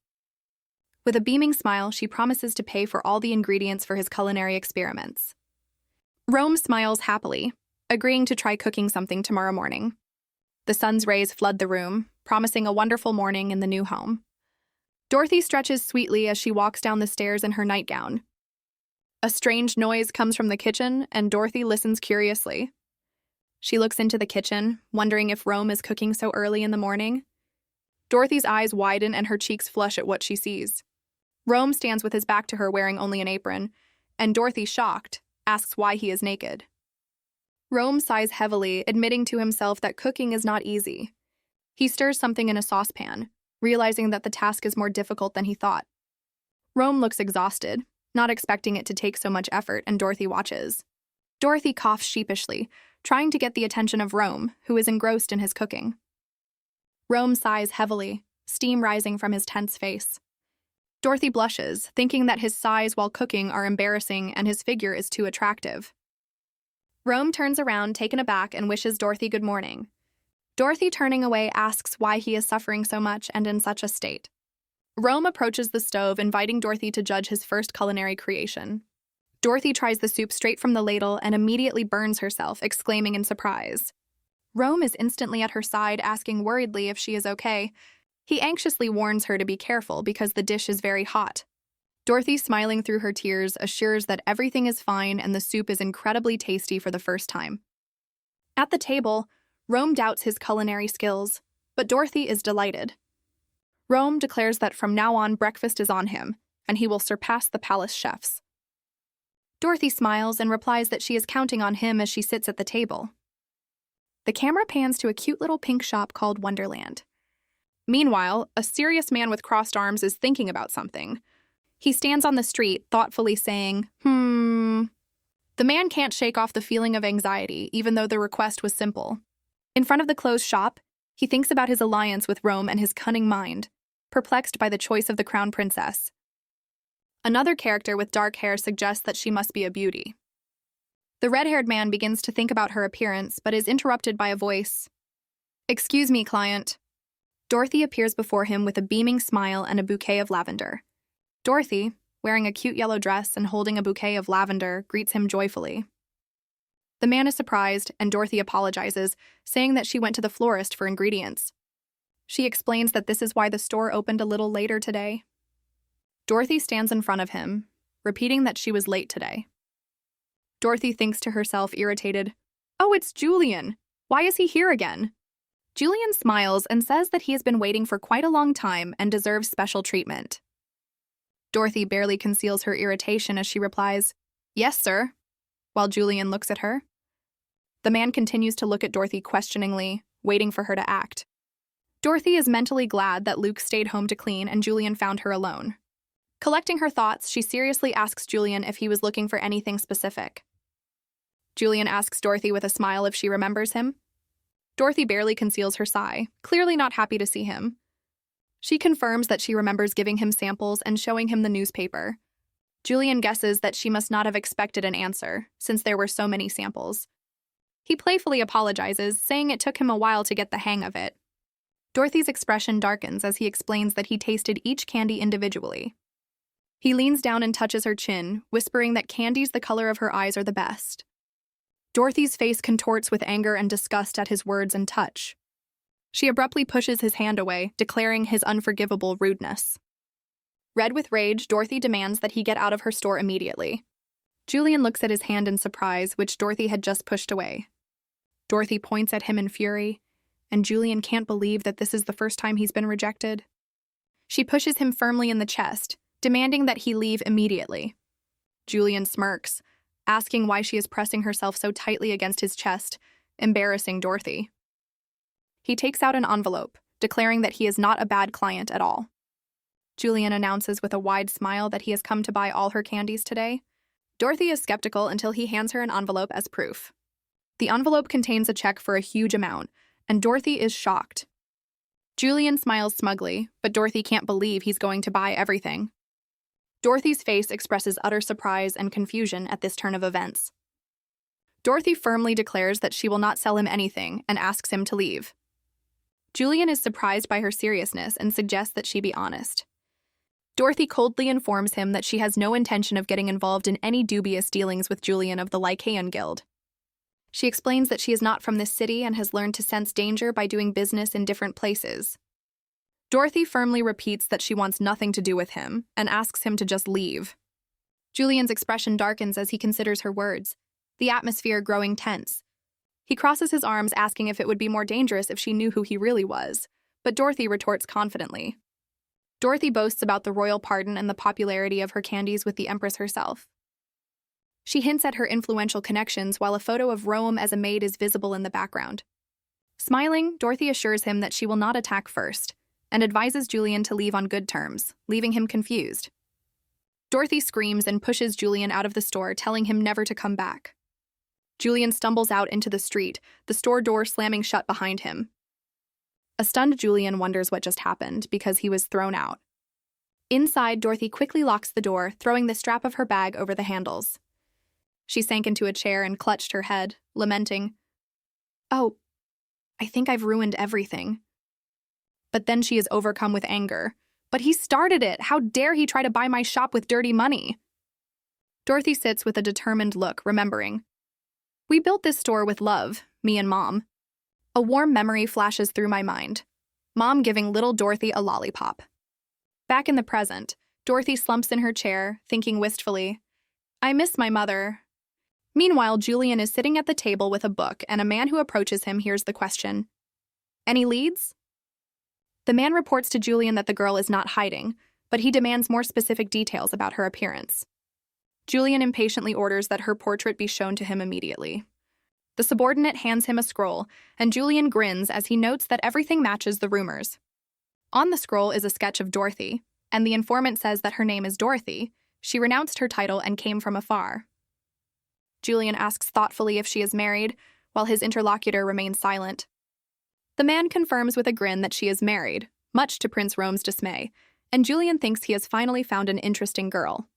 With a beaming smile, she promises to pay for all the ingredients for his culinary experiments. Rome smiles happily, agreeing to try cooking something tomorrow morning. The sun's rays flood the room, promising a wonderful morning in the new home. Dorothy stretches sweetly as she walks down the stairs in her nightgown. A strange noise comes from the kitchen, and Dorothy listens curiously. She looks into the kitchen, wondering if Rome is cooking so early in the morning. Dorothy's eyes widen and her cheeks flush at what she sees. Rome stands with his back to her wearing only an apron, and Dorothy, shocked, asks why he is naked. Rome sighs heavily, admitting to himself that cooking is not easy. He stirs something in a saucepan, realizing that the task is more difficult than he thought. Rome looks exhausted, not expecting it to take so much effort, and Dorothy watches. Dorothy coughs sheepishly, trying to get the attention of Rome, who is engrossed in his cooking. Rome sighs heavily, steam rising from his tense face. Dorothy blushes, thinking that his sighs while cooking are embarrassing and his figure is too attractive. Rome turns around, taken aback, and wishes Dorothy good morning. Dorothy, turning away, asks why he is suffering so much and in such a state. Rome approaches the stove, inviting Dorothy to judge his first culinary creation. Dorothy tries the soup straight from the ladle and immediately burns herself, exclaiming in surprise. Rome is instantly at her side, asking worriedly if she is okay. He anxiously warns her to be careful because the dish is very hot. Dorothy, smiling through her tears, assures that everything is fine and the soup is incredibly tasty for the first time. At the table, Rome doubts his culinary skills, but Dorothy is delighted. Rome declares that from now on breakfast is on him, and he will surpass the palace chefs. Dorothy smiles and replies that she is counting on him as she sits at the table. The camera pans to a cute little pink shop called Wonderland. Meanwhile, a serious man with crossed arms is thinking about something. He stands on the street, thoughtfully saying, The man can't shake off the feeling of anxiety, even though the request was simple. In front of the closed shop, he thinks about his alliance with Rome and his cunning mind, perplexed by the choice of the crown princess. Another character with dark hair suggests that she must be a beauty. The red-haired man begins to think about her appearance, but is interrupted by a voice. "Excuse me, client." Dorothy appears before him with a beaming smile and a bouquet of lavender. Dorothy, wearing a cute yellow dress and holding a bouquet of lavender, greets him joyfully. The man is surprised, and Dorothy apologizes, saying that she went to the florist for ingredients. She explains that this is why the store opened a little later today. Dorothy stands in front of him, repeating that she was late today. Dorothy thinks to herself, irritated, "Oh, it's Julian! Why is he here again?" Julian smiles and says that he has been waiting for quite a long time and deserves special treatment. Dorothy barely conceals her irritation as she replies, "Yes, sir," while Julian looks at her. The man continues to look at Dorothy questioningly, waiting for her to act. Dorothy is mentally glad that Luke stayed home to clean and Julian found her alone. Collecting her thoughts, she seriously asks Julian if he was looking for anything specific. Julian asks Dorothy with a smile if she remembers him. Dorothy barely conceals her sigh, clearly not happy to see him. She confirms that she remembers giving him samples and showing him the newspaper. Julian guesses that she must not have expected an answer, since there were so many samples. He playfully apologizes, saying it took him a while to get the hang of it. Dorothy's expression darkens as he explains that he tasted each candy individually. He leans down and touches her chin, whispering that candies the color of her eyes are the best. Dorothy's face contorts with anger and disgust at his words and touch. She abruptly pushes his hand away, declaring his unforgivable rudeness. Red with rage, Dorothy demands that he get out of her store immediately. Julian looks at his hand in surprise, which Dorothy had just pushed away. Dorothy points at him in fury, and Julian can't believe that this is the first time he's been rejected. She pushes him firmly in the chest, demanding that he leave immediately. Julian smirks, asking why she is pressing herself so tightly against his chest, embarrassing Dorothy. He takes out an envelope, declaring that he is not a bad client at all. Julian announces with a wide smile that he has come to buy all her candies today. Dorothy is skeptical until he hands her an envelope as proof. The envelope contains a check for a huge amount, and Dorothy is shocked. Julian smiles smugly, but Dorothy can't believe he's going to buy everything. Dorothy's face expresses utter surprise and confusion at this turn of events. Dorothy firmly declares that she will not sell him anything and asks him to leave. Julian is surprised by her seriousness and suggests that she be honest. Dorothy coldly informs him that she has no intention of getting involved in any dubious dealings with Julian of the Lycaean Guild. She explains that she is not from this city and has learned to sense danger by doing business in different places. Dorothy firmly repeats that she wants nothing to do with him and asks him to just leave. Julian's expression darkens as he considers her words, the atmosphere growing tense. He crosses his arms, asking if it would be more dangerous if she knew who he really was, but Dorothy retorts confidently. Dorothy boasts about the royal pardon and the popularity of her candies with the Empress herself. She hints at her influential connections while a photo of Rome as a maid is visible in the background. Smiling, Dorothy assures him that she will not attack first, and advises Julian to leave on good terms, leaving him confused. Dorothy screams and pushes Julian out of the store, telling him never to come back. Julian stumbles out into the street, the store door slamming shut behind him. A stunned Julian wonders what just happened because he was thrown out. Inside, Dorothy quickly locks the door, throwing the strap of her bag over the handles. She sank into a chair and clutched her head, lamenting, "Oh, I think I've ruined everything." But then she is overcome with anger. "But he started it! How dare he try to buy my shop with dirty money?" Dorothy sits with a determined look, remembering, "We built this store with love, me and Mom." A warm memory flashes through my mind. Mom giving little Dorothy a lollipop. Back in the present, Dorothy slumps in her chair, thinking wistfully, "I miss my mother." Meanwhile, Julian is sitting at the table with a book, and a man who approaches him hears the question, "Any leads?" The man reports to Julian that the girl is not hiding, but he demands more specific details about her appearance. Julian impatiently orders that her portrait be shown to him immediately. The subordinate hands him a scroll, and Julian grins as he notes that everything matches the rumors. On the scroll is a sketch of Dorothy, and the informant says that her name is Dorothy. She renounced her title and came from afar. Julian asks thoughtfully if she is married, while his interlocutor remains silent. The man confirms with a grin that she is married, much to Prince Rome's dismay, and Julian thinks he has finally found an interesting girl.